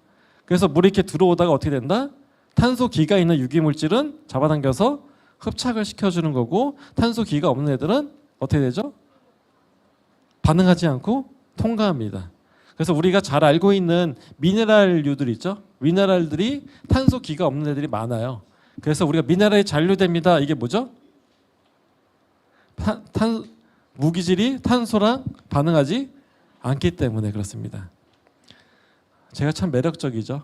그래서 물이 이렇게 들어오다가 어떻게 된다? 탄소기가 있는 유기물질은 잡아당겨서 흡착을 시켜주는 거고 탄소기가 없는 애들은 어떻게 되죠? 반응하지 않고 통과합니다. 그래서 우리가 잘 알고 있는 미네랄류들 있죠? 미네랄들이 탄소기가 없는 애들이 많아요. 그래서 우리가 미네랄이 잔류됩니다. 이게 뭐죠? 무기질이 탄소랑 반응하지 않기 때문에 그렇습니다. 제가 참 매력적이죠.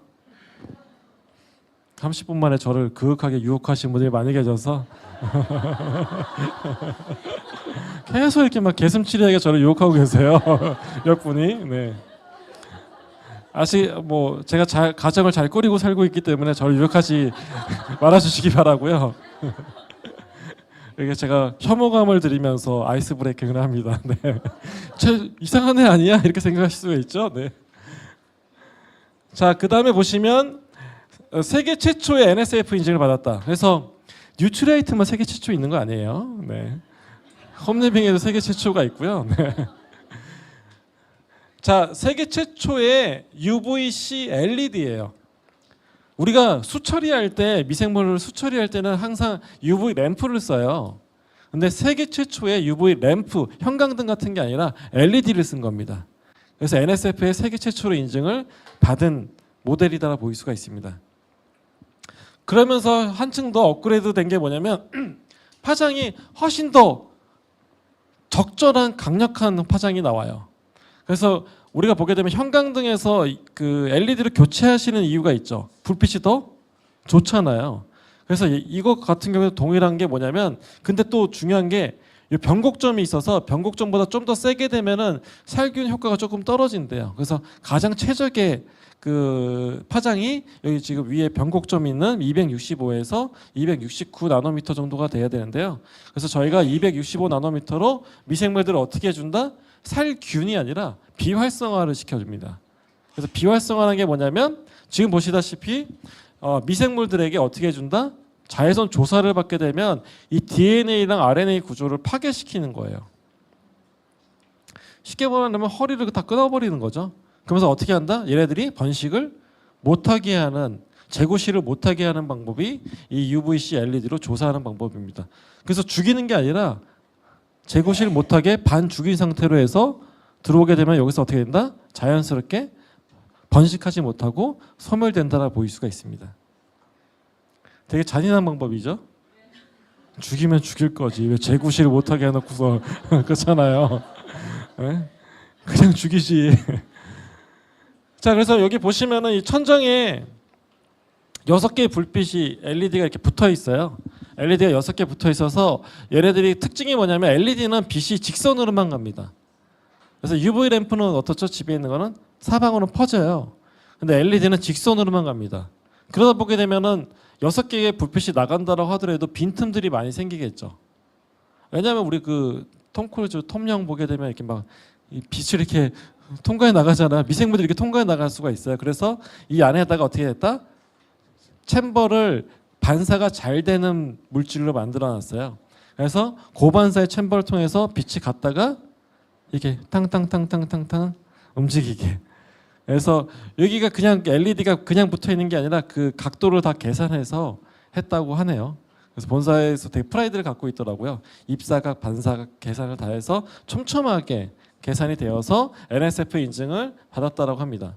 30분 만에 저를 그윽하게 유혹하신 분들이 많이 계셔서 계속 이렇게 막 개슴치레하게 저를 유혹하고 계세요. 몇 분이. 네. 뭐 제가 가정을 잘 꾸리고 살고 있기 때문에 저를 유혹하지 말아주시기 바라고요. 이게 제가 혐오감을 드리면서 아이스 브레이킹을 합니다. 네. 이상한 애 아니야? 이렇게 생각하실 수가 있죠. 네. 자, 그 다음에 보시면 세계 최초의 NSF 인증을 받았다. 그래서 뉴트리아이트만 세계 최초 있는 거 아니에요. 네. 홈리빙에도 세계 최초가 있고요. 네. 자, 세계 최초의 UVC LED예요. 우리가 수처리할 때 미생물을 수처리할 때는 항상 UV 램프를 써요. 근데 세계 최초의 UV 램프, 형광등 같은 게 아니라 LED를 쓴 겁니다. 그래서 NSF의 세계 최초로 인증을 받은 모델이다 보일 수가 있습니다. 그러면서 한층 더 업그레이드 된 게 뭐냐면 파장이 훨씬 더 적절한 강력한 파장이 나와요. 그래서 우리가 보게 되면 형광등에서 그 LED를 교체하시는 이유가 있죠. 불빛이 더 좋잖아요. 그래서 이거 같은 경우에 동일한 게 뭐냐면 근데 또 중요한 게 변곡점이 있어서 변곡점보다 좀 더 세게 되면은 살균 효과가 조금 떨어진대요. 그래서 가장 최적의 그 파장이 여기 지금 위에 변곡점이 있는 265에서 269 나노미터 정도가 돼야 되는데요. 그래서 저희가 265 나노미터로 미생물들을 어떻게 해준다? 살균이 아니라 비활성화를 시켜줍니다. 그래서 비활성화라는 게 뭐냐면 지금 보시다시피 미생물들에게 어떻게 해준다? 자외선 조사를 받게 되면 이 DNA랑 RNA 구조를 파괴시키는 거예요. 쉽게 말하면 허리를 다 끊어버리는 거죠. 그러면서 어떻게 한다? 얘네들이 번식을 못하게 하는, 재고실을 못하게 하는 방법이 이 UVC LED로 조사하는 방법입니다. 그래서 죽이는 게 아니라 재고실 못하게 반 죽인 상태로 해서 들어오게 되면 여기서 어떻게 된다? 자연스럽게 번식하지 못하고 소멸된다라 보일 수가 있습니다. 되게 잔인한 방법이죠. 죽이면 죽일 거지. 왜 재구실을 못하게 해놓고서 그렇잖아요. 네? 그냥 죽이지. 자, 그래서 여기 보시면은 이 천정에 6개의 불빛이 LED가 이렇게 붙어 있어요. LED가 6개 붙어 있어서 얘네들이 특징이 뭐냐면 LED는 빛이 직선으로만 갑니다. 그래서 UV 램프는 어떻죠? 집에 있는 거는 사방으로 퍼져요. 근데 LED는 직선으로만 갑니다. 그러다 보게 되면은 6개의 불빛이 나간다라고 하더라도 빈틈들이 많이 생기겠죠. 왜냐하면 우리 그 톰 크루즈, 톰영 보게 되면 이렇게 막 이 빛이 이렇게 통과해 나가잖아. 미생물들이 이렇게 통과해 나갈 수가 있어요. 그래서 이 안에다가 어떻게 됐다? 챔버를 반사가 잘 되는 물질로 만들어놨어요. 그래서 고반사의 챔버를 통해서 빛이 갔다가 이렇게 탕탕탕탕탕탕 움직이게. 그래서 여기가 그냥 LED가 그냥 붙어 있는 게 아니라 그 각도를 다 계산해서 했다고 하네요. 그래서 본사에서 되게 프라이드를 갖고 있더라고요. 입사각, 반사각 계산을 다 해서 촘촘하게 계산이 되어서 NSF 인증을 받았다라고 합니다.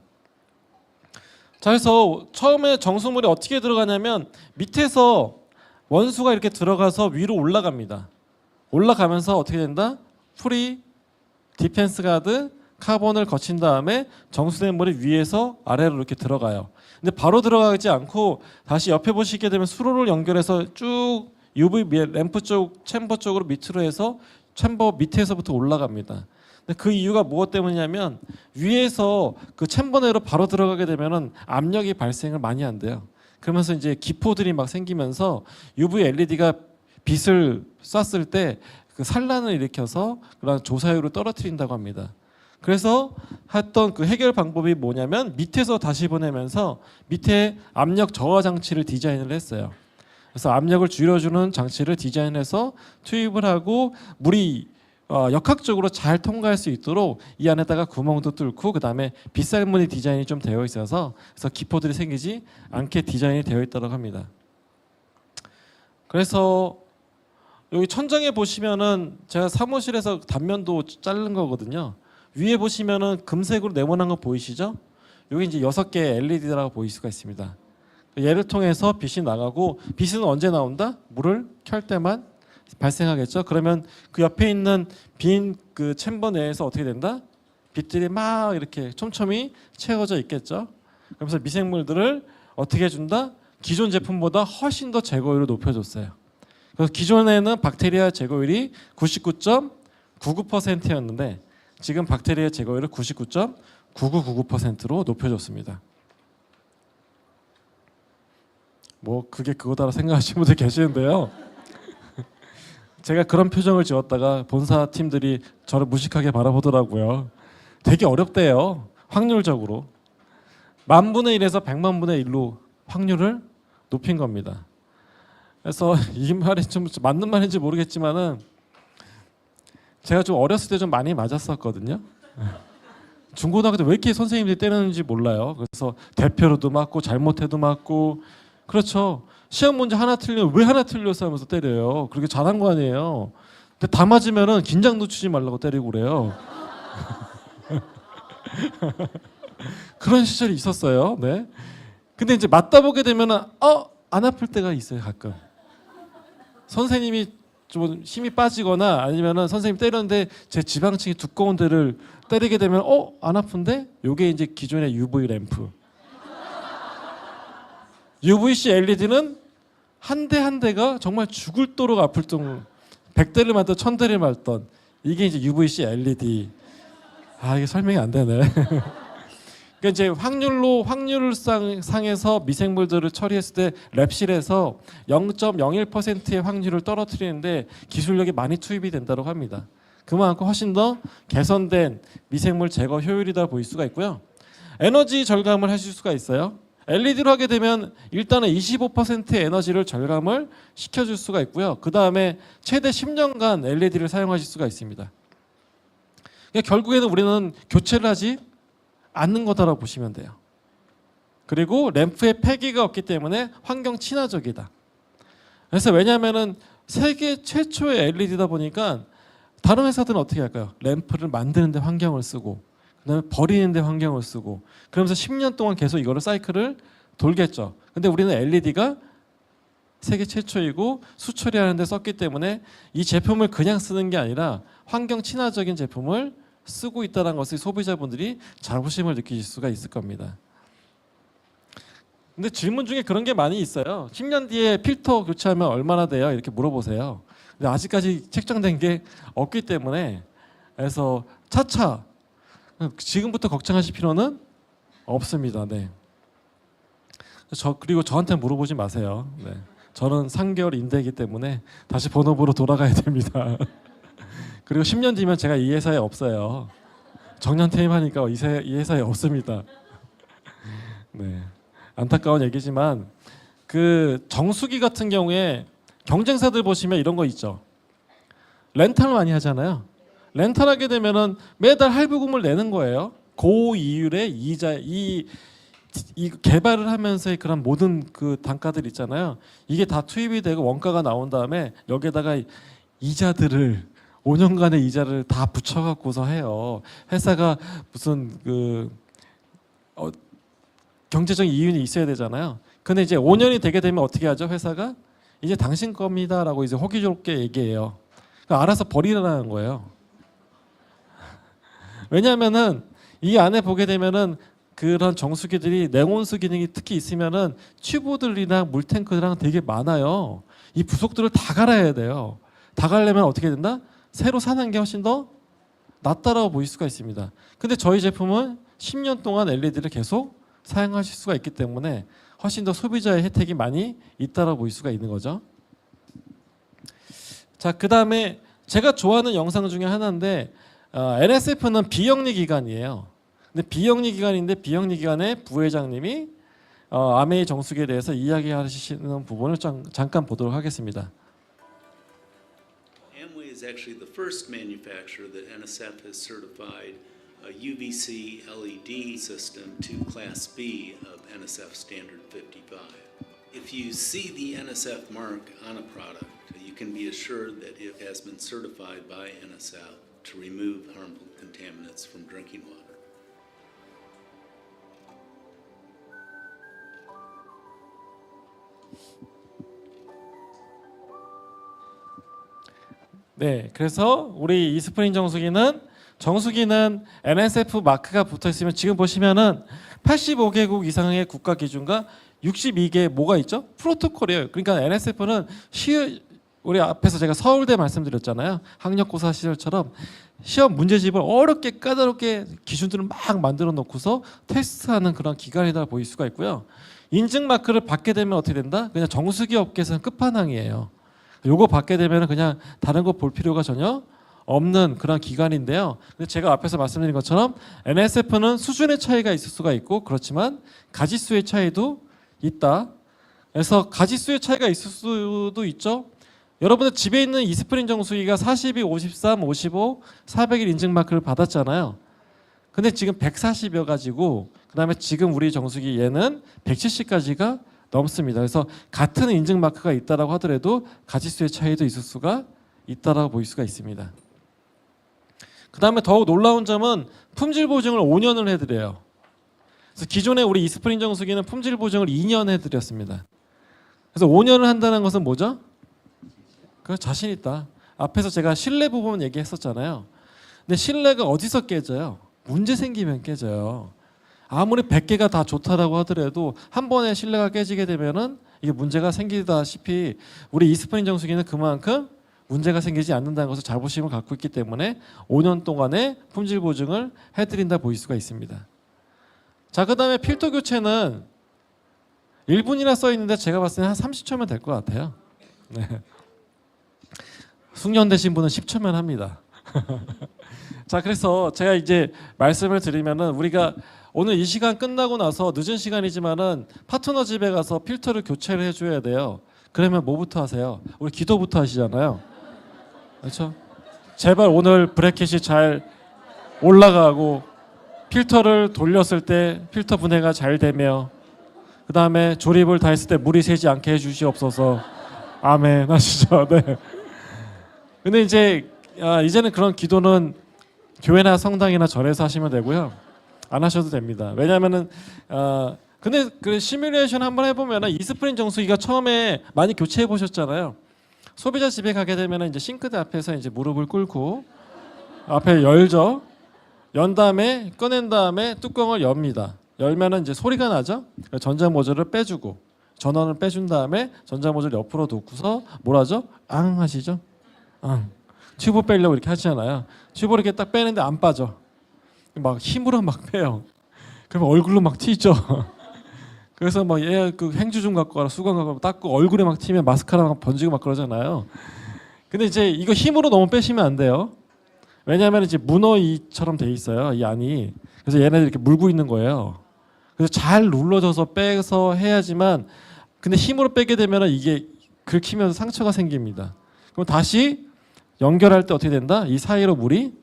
자, 그래서 처음에 정수물이 어떻게 들어가냐면 밑에서 원수가 이렇게 들어가서 위로 올라갑니다. 올라가면서 어떻게 된다? 프리, 디펜스 가드, 카본을 거친 다음에 정수된 물이 위에서 아래로 이렇게 들어가요. 근데 바로 들어가지 않고 다시 옆에 보시게 되면 수로를 연결해서 쭉 UV 램프 쪽 챔버 쪽으로 밑으로 해서 챔버 밑에서부터 올라갑니다. 근데 그 이유가 무엇 때문이냐면 위에서 그 챔버 내로 바로 들어가게 되면은 압력이 발생을 많이 한대요. 그러면서 이제 기포들이 막 생기면서 UV LED가 빛을 쐈을 때 그 산란을 일으켜서 그런 조사율을 떨어뜨린다고 합니다. 그래서 했던 그 해결 방법이 뭐냐면 밑에서 다시 보내면서 밑에 압력 저하 장치를 디자인을 했어요. 그래서 압력을 줄여주는 장치를 디자인해서 투입을 하고 물이 역학적으로 잘 통과할 수 있도록 이 안에다가 구멍도 뚫고 그 다음에 빗살무늬 디자인이 좀 되어 있어서 그래서 기포들이 생기지 않게 디자인이 되어 있다고 합니다. 그래서 여기 천장에 보시면은 제가 사무실에서 단면도 자른 거거든요. 위에 보시면은 금색으로 네모난 거 보이시죠? 여기 이제 6개 LED라고 보일 수가 있습니다. 얘를 통해서 빛이 나가고 빛은 언제 나온다? 물을 켤 때만 발생하겠죠. 그러면 그 옆에 있는 빈 그 챔버 내에서 어떻게 된다? 빛들이 막 이렇게 촘촘히 채워져 있겠죠. 그러면서 미생물들을 어떻게 해준다? 기존 제품보다 훨씬 더 제거율을 높여줬어요. 그래서 기존에는 박테리아 제거율이 99.99%였는데 지금 박테리아 제거율을 99.9999%로 높여줬습니다. 뭐 그게 그거다라 생각하시는 분들 계시는데요. 제가 그런 표정을 지었다가 본사 팀들이 저를 무식하게 바라보더라고요. 되게 어렵대요. 확률적으로. 10,000분의 1에서 1,000,000분의 1로 확률을 높인 겁니다. 그래서 이 말이 좀 맞는 말인지 모르겠지만은 제가 좀 어렸을 때 좀 많이 맞았었거든요. 중고등학교 때 왜 이렇게 선생님들이 때리는지 몰라요. 그래서 대표로도 맞고 잘못해도 맞고 그렇죠. 시험 문제 하나 틀리면 왜 하나 틀렸어 하면서 때려요. 그렇게 잘한 거 아니에요. 근데 다 맞으면은 긴장 놓치지 말라고 때리고 그래요. 그런 시절이 있었어요. 네. 근데 이제 맞다 보게 되면은 안 아플 때가 있어요, 가끔. 선생님이 좀 힘이 빠지거나 아니면은 선생님 때렸는데 제 지방층이 두꺼운 데를 때리게 되면 안 아픈데? 요게 이제 기존의 UV 램프. UVC LED는 한 대 한 대가 정말 죽을도록 아플 정도 100대를 맞던 1000대를 맞던 이게 이제 UVC LED. 이게 설명이 안 되네. 그러니까 이제 확률상에서 미생물들을 처리했을 때 랩실에서 0.01%의 확률을 떨어뜨리는데 기술력이 많이 투입이 된다고 합니다. 그만큼 훨씬 더 개선된 미생물 제거 효율이다 보일 수가 있고요. 에너지 절감을 하실 수가 있어요. LED로 하게 되면 일단은 25%의 에너지를 절감을 시켜줄 수가 있고요. 그 다음에 최대 10년간 LED를 사용하실 수가 있습니다. 그러니까 결국에는 우리는 교체를 하지 않는 거다라고 보시면 돼요. 그리고 램프에 폐기가 없기 때문에 환경 친화적이다. 그래서 왜냐하면은 세계 최초의 LED다 보니까 다른 회사들은 어떻게 할까요? 램프를 만드는데 환경을 쓰고 그다음에 버리는데 환경을 쓰고 그러면서 10년 동안 계속 이거를 사이클을 돌겠죠. 근데 우리는 LED가 세계 최초이고 수처리하는 데 썼기 때문에 이 제품을 그냥 쓰는 게 아니라 환경 친화적인 제품을 쓰고 있다는 것을 소비자분들이 자부심을 느끼실 수가 있을 겁니다. 근데 질문 중에 그런 게 많이 있어요. 10년 뒤에 필터 교체하면 얼마나 돼요? 이렇게 물어보세요. 근데 아직까지 책정된 게 없기 때문에 그래서 차차 지금부터 걱정하실 필요는 없습니다. 네. 그리고 저한테 물어보지 마세요. 네. 저는 3개월 임대이기 때문에 다시 본업으로 돌아가야 됩니다. 그리고 10년 뒤면 제가 이 회사에 없어요. 정년 퇴임하니까 이 회사에 없습니다. 네. 안타까운 얘기지만 그 정수기 같은 경우에 경쟁사들 보시면 이런 거 있죠. 렌탈 많이 하잖아요. 렌탈하게 되면은 매달 할부금을 내는 거예요. 고이율의 이자 이 개발을 하면서의 그런 모든 그 단가들 있잖아요. 이게 다 투입이 되고 원가가 나온 다음에 여기에다가 이자들을 5년간의 이자를 다 붙여갖고서 해요. 회사가 무슨 그 경제적인 이윤이 있어야 되잖아요. 근데 이제 5년이 되게 되면 어떻게 하죠? 회사가 이제 당신 겁니다라고 이제 호기롭게 얘기해요. 그러니까 알아서 버리라는 거예요. 왜냐하면은 이 안에 보게 되면은 그런 정수기들이 냉온수 기능이 특히 있으면은 튜브들이나 물탱크들이랑 되게 많아요. 이 부속들을 다 갈아야 돼요. 다 갈려면 어떻게 된다? 새로 사는 게 훨씬 더 낫다라고 보일 수가 있습니다. 근데 저희 제품은 10년 동안 LED를 계속 사용하실 수가 있기 때문에 훨씬 더 소비자의 혜택이 많이 있다라고 보일 수가 있는 거죠. 자, 그 다음에 제가 좋아하는 영상 중에 하나인데 NSF는 비영리 기관이에요. 근데 비영리 기관인데 비영리 기관의 부회장님이 아메이 정수기에 대해서 이야기하시는 부분을 잠깐 보도록 하겠습니다. Amway is actually the first manufacturer that NSF has certified a UVC LED system to Class B of NSF Standard 55. If you see the NSF mark on a product, you can be assured that it has been certified by NSF to remove harmful contaminants from drinking water. 네, 그래서 우리 이스프링 정수기는 NSF 마크가 붙어 있으면 지금 보시면은 85개국 이상의 국가 기준과 62개 뭐가 있죠? 프로토콜이에요. 그러니까 NSF는 우리 앞에서 제가 서울대 말씀드렸잖아요. 학력고사 시절처럼 시험 문제집을 어렵게 까다롭게 기준들을 막 만들어 놓고서 테스트하는 그런 기관이다 보일 수가 있고요. 인증 마크를 받게 되면 어떻게 된다? 그냥 정수기 업계에서는 끝판왕이에요. 요거 받게 되면 그냥 다른 거 볼 필요가 전혀 없는 그런 기관인데요. 근데 제가 앞에서 말씀드린 것처럼 NSF는 수준의 차이가 있을 수가 있고 그렇지만 가지수의 차이도 있다. 그래서 가지수의 차이가 있을 수도 있죠. 여러분들 집에 있는 이스프링 정수기가 42, 53, 55, 400일 인증 마크를 받았잖아요. 근데 지금 140여 가지고 그다음에 지금 우리 정수기 얘는 170까지가 넘습니다. 그래서 같은 인증 마크가 있다라고 하더라도 가지수의 차이도 있을 수가 있다라고 보일 수가 있습니다. 그다음에 더욱 놀라운 점은 품질 보증을 5년을 해드려요. 그래서 기존에 우리 이스프링 정수기는 품질 보증을 2년 해드렸습니다. 그래서 5년을 한다는 것은 뭐죠? 그 자신 있다. 앞에서 제가 실내 부분 얘기했었잖아요. 근데 실내가 어디서 깨져요? 문제 생기면 깨져요. 아무리 100개가 다 좋다라고 하더라도 한 번에 실내가 깨지게 되면은 이게 문제가 생기다시피 우리 이스프링 정수기는 그만큼 문제가 생기지 않는다는 것을 자부심을 갖고 있기 때문에 5년 동안의 품질 보증을 해드린다 보일 수가 있습니다. 자, 그 다음에 필터 교체는 1분이나 써 있는데 제가 봤을 때 한 30초면 될 것 같아요. 네. 숙련되신 분은 10초면 합니다. 자, 그래서 제가 이제 말씀을 드리면은 우리가 오늘 이 시간 끝나고 나서 늦은 시간이지만은 파트너 집에 가서 필터를 교체를 해줘야 돼요. 그러면 뭐부터 하세요? 우리 기도부터 하시잖아요. 그렇죠? 제발 오늘 브래킷이 잘 올라가고 필터를 돌렸을 때 필터 분해가 잘 되며 그 다음에 조립을 다 했을 때 물이 새지 않게 해주시옵소서. 아멘 하시죠. 네. 근데 이제 이제는 그런 기도는 교회나 성당이나 절에서 하시면 되고요. 안 하셔도 됩니다. 왜냐하면은 근데 그 시뮬레이션 한번 해보면은 이스프링 정수기가 처음에 많이 교체해 보셨잖아요. 소비자 집에 가게 되면은 이제 싱크대 앞에서 이제 무릎을 꿇고 앞에 열죠. 연 다음에 꺼낸 다음에 뚜껑을 엽니다. 열면은 이제 소리가 나죠. 전자 모듈을 빼주고 전원을 빼준 다음에 전자 모듈 옆으로 놓고서 뭘 하죠? 앙 하시죠. 앙. 튜브 빼려고 이렇게 하시잖아요. 튜브 이렇게 딱 빼는데 안 빠져. 막 힘으로 막 빼요. 그러면 얼굴로 막 튀죠. 그래서 막 얘 그 행주 좀 갖고 와라, 수건 갖고 와라, 닦고 얼굴에 막 튀면 마스카라 막 번지고 막 그러잖아요. 근데 이제 이거 힘으로 너무 빼시면 안 돼요. 왜냐하면 이제 문어 이처럼 돼 있어요, 이 안이. 그래서 얘네들이 이렇게 물고 있는 거예요. 그래서 잘 눌러줘서 빼서 해야지만, 근데 힘으로 빼게 되면 이게 긁히면서 상처가 생깁니다. 그럼 다시 연결할 때 어떻게 된다? 이 사이로 물이,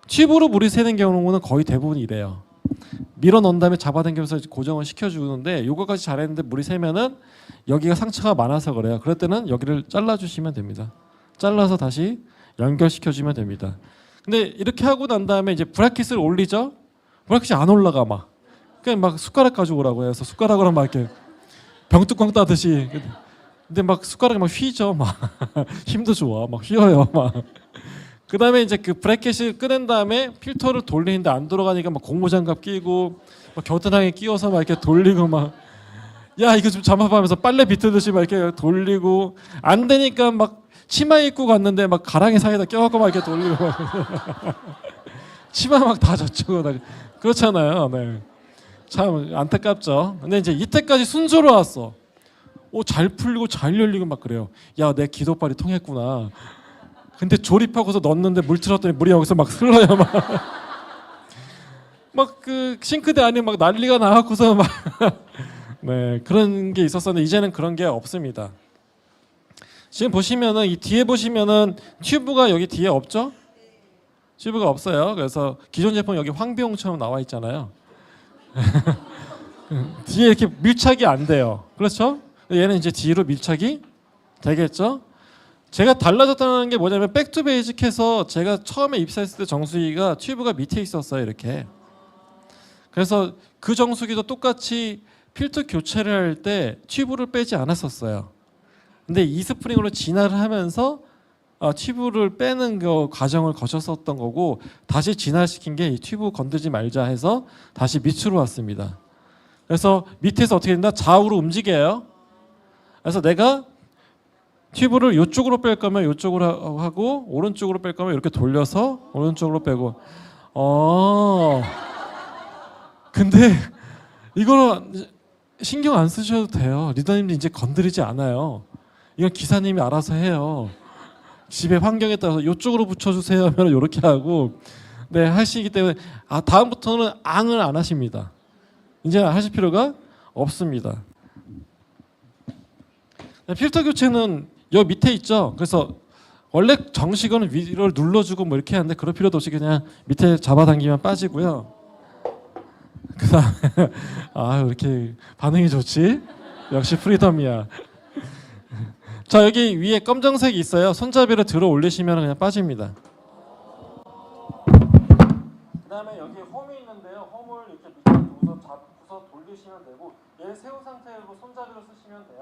튜브로 물이 새는 경우는 거의 대부분 이래요. 밀어 넣은 다음에 잡아당기면서 고정을 시켜주는데, 요거까지 잘했는데 물이 새면은 여기가 상처가 많아서 그래요. 그럴 때는 여기를 잘라주시면 됩니다. 잘라서 다시 연결시켜주면 됩니다. 근데 이렇게 하고 난 다음에 이제 브라켓을 올리죠. 브라켓이 안 올라가 막. 그냥 막 숟가락 가지고 오라고 해서 숟가락으로 막 이렇게 병뚜껑 따듯이. 근데 막 숟가락이 막 휘죠. 막 힘도 좋아. 막 휘어요. 막. 그다음에 이제 그 브래켓을 꺼낸 다음에 필터를 돌리는데 안 돌아가니까 막 고무장갑 끼고 막 겨드랑이 끼워서 막 이렇게 돌리고 막, 야 이거 좀 잡아봐면서 빨래 비트듯이 막 이렇게 돌리고, 안 되니까 막 치마 입고 갔는데 막 가랑이 사이에다 껴갖고 막 이렇게 돌리고 막 치마 막 다 젖고 그렇잖아요. 네. 참 안타깝죠. 근데 이제 이때까지 순조로 왔어. 잘 풀리고 잘 열리고 막 그래요. 야, 내 기도발이 통했구나. 근데 조립하고서 넣었는데 물 틀었더니 물이 여기서 막 흘러요. 막 그 싱크대 안에 막 난리가 나갖고서 막 네, 그런 게 있었었는데 이제는 그런 게 없습니다. 지금 보시면은 이 뒤에 보시면은 튜브가 여기 뒤에 없죠? 튜브가 없어요. 그래서 기존 제품 여기 황비용처럼 나와 있잖아요. 뒤에 이렇게 밀착이 안 돼요. 그렇죠? 얘는 이제 뒤로 밀착이 되겠죠? 제가 달라졌다는 게 뭐냐면 백투 베이직해서 제가 처음에 입사했을 때 정수기가 튜브가 밑에 있었어요. 이렇게. 그래서 그 정수기도 똑같이 필터 교체를 할 때 튜브를 빼지 않았었어요. 근데 이 스프링으로 진화를 하면서 튜브를 빼는 그 과정을 거쳤었던 거고, 다시 진화시킨 게 이 튜브 건들지 말자 해서 다시 밑으로 왔습니다. 그래서 밑에서 어떻게 된다? 좌우로 움직여요. 그래서 내가 튜브를 이쪽으로 뺄 거면 이쪽으로 하고, 오른쪽으로 뺄 거면 이렇게 돌려서 오른쪽으로 빼고. 근데 이거는 신경 안 쓰셔도 돼요. 리더님도 이제 건드리지 않아요. 이건 기사님이 알아서 해요. 집에 환경에 따라서 이쪽으로 붙여주세요 하면 이렇게 하고, 네, 하시기 때문에 다음부터는 앙을 안 하십니다. 이제 하실 필요가 없습니다. 필터 교체는 여 밑에 있죠. 그래서 원래 정식은 위를 눌러주고 뭐 이렇게 하는데 그럴 필요도 없이 그냥 밑에 잡아당기면 빠지고요. 그다음에 이렇게 반응이 좋지? 역시 프리덤이야. 자, 여기 위에 검정색이 있어요. 손잡이를 들어 올리시면 그냥 빠집니다. 그다음에 여기 홈이 있는데요. 홈을 이렇게 밑에 두고서 잡고서 돌리시면 되고, 얘를 세운 상태로 손잡이로 쓰시면 돼요.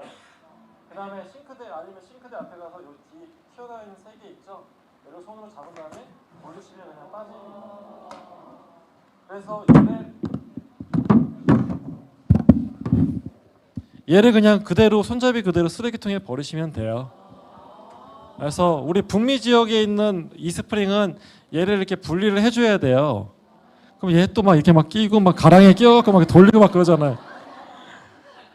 그다음에 싱크대 아니면 싱크대 앞에 가서 여기 뒤에 튀어나와 있는 세 개 있죠. 얘를 손으로 잡은 다음에 돌리시면 그냥 빠집니다. 그래서 얘를 그냥 그대로 손잡이 그대로 쓰레기통에 버리시면 돼요. 그래서 우리 북미 지역에 있는 이 스프링은 얘를 이렇게 분리를 해줘야 돼요. 그럼 얘 또 막 이렇게 막 끼고 막 가랑이에 끼워갖고 막 돌리고 막 그러잖아요.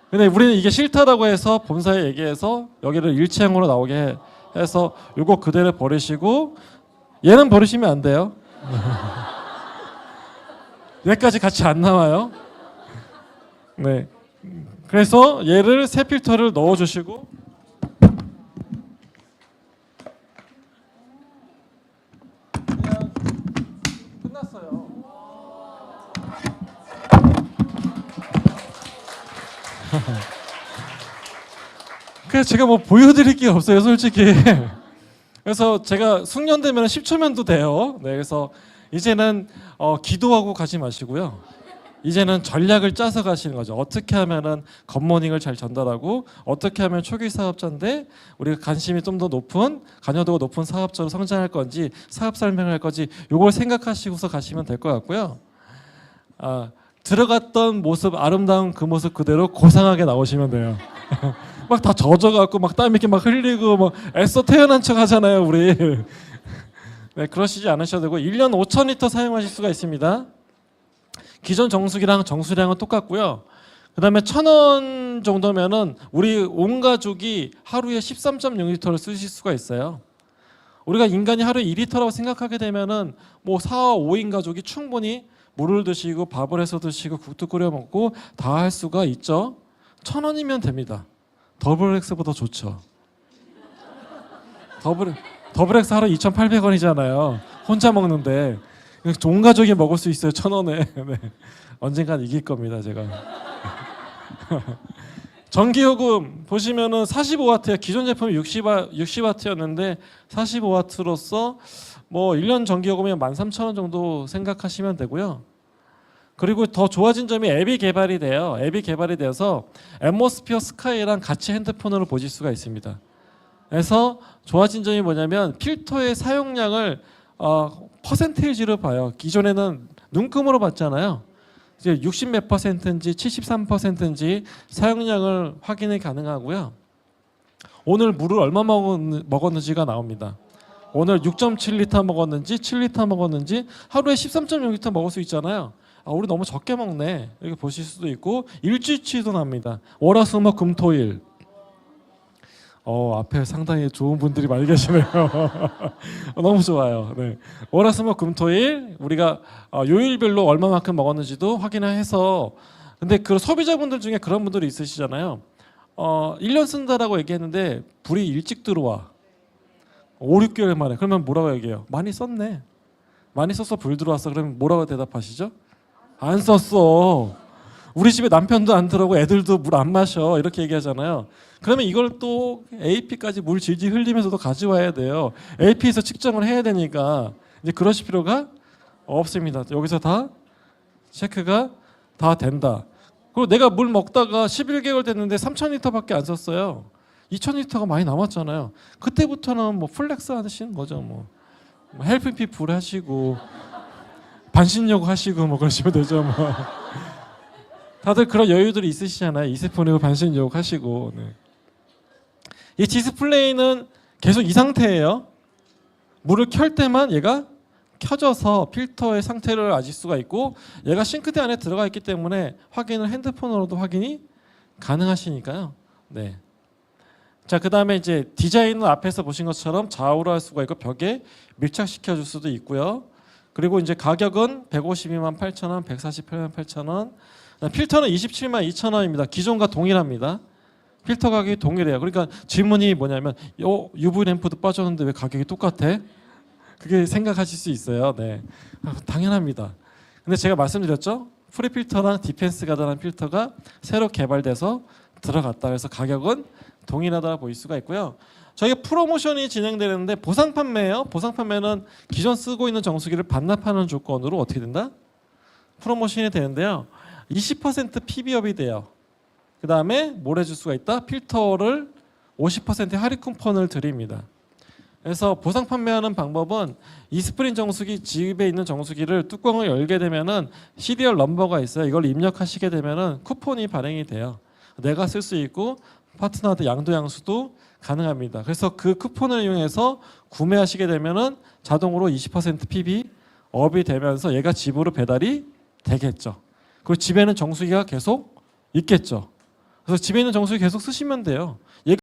근데 우리는 이게 싫다라고 해서 본사에 얘기해서 여기를 일체형으로 나오게 해서 요거 그대로 버리시고, 얘는 버리시면 안 돼요. 얘까지 같이 안 나와요. 네. 그래서 얘를 새 필터를 넣어주시고, 그냥 끝났어요. 그래서 제가 뭐 보여드릴 게 없어요, 솔직히. 그래서 제가 숙련되면 10초면도 돼요. 네, 그래서 이제는 기도하고 가지 마시고요. 이제는 전략을 짜서 가시는 거죠. 어떻게 하면은 굿모닝을 잘 전달하고, 어떻게 하면 초기 사업자인데 우리가 관심이 좀 더 높은, 관여도가 높은 사업자로 성장할 건지, 사업 설명할 건지, 요걸 생각하시고서 가시면 될 것 같고요. 들어갔던 모습, 아름다운 그 모습 그대로 고상하게 나오시면 돼요. 막 다 젖어갖고 막 땀 이렇게 막 흘리고 막 애써 태어난 척 하잖아요, 우리. 네, 그러시지 않으셔도 되고 1년 5,000리터 사용하실 수가 있습니다. 기존 정수기랑 정수량은 똑같고요. 그다음에 1,000원 정도면은 우리 온 가족이 하루에 13.6리터를 쓰실 수가 있어요. 우리가 인간이 하루에 2리터라고 생각하게 되면은 뭐 4, 5인 가족이 충분히 물을 드시고 밥을 해서 드시고 국도 끓여 먹고 다 할 수가 있죠. 1,000원이면 됩니다. 더블 X보다 좋죠. 더블 X 하루 2,800원이잖아요. 혼자 먹는데 온 가족이 먹을 수 있어요. 1,000원에. 네. 언젠간 이길 겁니다, 제가. 전기요금 보시면은 45W예요. 기존 제품이 60W였는데 45W로서 뭐 1년 전기요금이 13,000원 정도 생각하시면 되고요. 그리고 더 좋아진 점이 앱이 개발이 돼요. 앱이 개발이 돼서 앰모스피어 스카이랑 같이 핸드폰으로 보실 수가 있습니다. 그래서 좋아진 점이 뭐냐면 필터의 사용량을 퍼센테이지로 봐요. 기존에는 눈금으로 봤잖아요. 이제 60 몇 퍼센트인지 73%인지 사용량을 확인이 가능하고요. 오늘 물을 얼마 먹었는지가 나옵니다. 오늘 6.7리터 먹었는지 7리터 먹었는지 하루에 13.6리터 먹을 수 있잖아요. 우리 너무 적게 먹네 이렇게 보실 수도 있고 일주치도 납니다. 월화수목 금토일. 앞에 상당히 좋은 분들이 많이 계시네요. 너무 좋아요. 네. 월화수목 금토일 우리가 요일별로 얼마만큼 먹었는지도 확인해서 근데 그 소비자분들 중에 그런 분들이 있으시잖아요. 1년 쓴다라고 얘기했는데 불이 일찍 들어와. 5, 6개월 만에. 그러면 뭐라고 얘기해요? 많이 썼네. 많이 써서 불 들어왔어. 그러면 뭐라고 대답하시죠? 안 썼어. 우리 집에 남편도 안 들어오고 애들도 물 안 마셔. 이렇게 얘기하잖아요. 그러면 이걸 또 AP까지 물 질질 흘리면서도 가져와야 돼요. AP에서 측정을 해야 되니까 이제 그러실 필요가 없습니다. 여기서 다 체크가 다 된다. 그리고 내가 물 먹다가 11개월 됐는데 3,000리터밖에 안 썼어요. 2,000리터가 많이 남았잖아요. 그때부터는 뭐 플렉스 하시는 거죠. 뭐 헬프피 불 하시고 반신욕 하시고 뭐 그러시면 되죠. 뭐 다들 그런 여유들이 있으시잖아요. 이세폰이고 반신욕 하시고. 네. 이 디스플레이는 계속 이 상태예요. 물을 켤 때만 얘가 켜져서 필터의 상태를 아실 수가 있고 얘가 싱크대 안에 들어가 있기 때문에 확인을 핸드폰으로도 확인이 가능하시니까요. 네. 자, 그다음에 이제 디자인은 앞에서 보신 것처럼 좌우로 할 수가 있고 벽에 밀착시켜 줄 수도 있고요. 그리고 이제 가격은 152만 8천 원, 148만 8천 원. 필터는 27만 2천 원입니다. 기존과 동일합니다. 필터 가격이 동일해요. 그러니까 질문이 뭐냐면 UV 램프도 빠졌는데 왜 가격이 똑같아? 그게 생각하실 수 있어요. 네, 당연합니다. 근데 제가 말씀드렸죠. 프리필터랑 디펜스 가드라는 필터가 새로 개발돼서 들어갔다. 그래서 가격은 동일하다 보일 수가 있고요. 저희가 프로모션이 진행되는데 보상 판매예요. 보상 판매는 기존 쓰고 있는 정수기를 반납하는 조건으로 어떻게 된다? 프로모션이 되는데요. 20% PB업이 돼요. 그 다음에 뭘 해줄 수가 있다? 필터를 50% 할인 쿠폰을 드립니다. 그래서 보상 판매하는 방법은 이스프린 정수기 집에 있는 정수기를 뚜껑을 열게 되면은 시리얼 넘버가 있어요. 이걸 입력하시게 되면은 쿠폰이 발행이 돼요. 내가 쓸 수 있고 파트너한테 양도양수도 가능합니다. 그래서 그 쿠폰을 이용해서 구매하시게 되면은 자동으로 20% PB 업이 되면서 얘가 집으로 배달이 되겠죠. 그리고 집에는 정수기가 계속 있겠죠. 그래서 집에 있는 정수기 계속 쓰시면 돼요.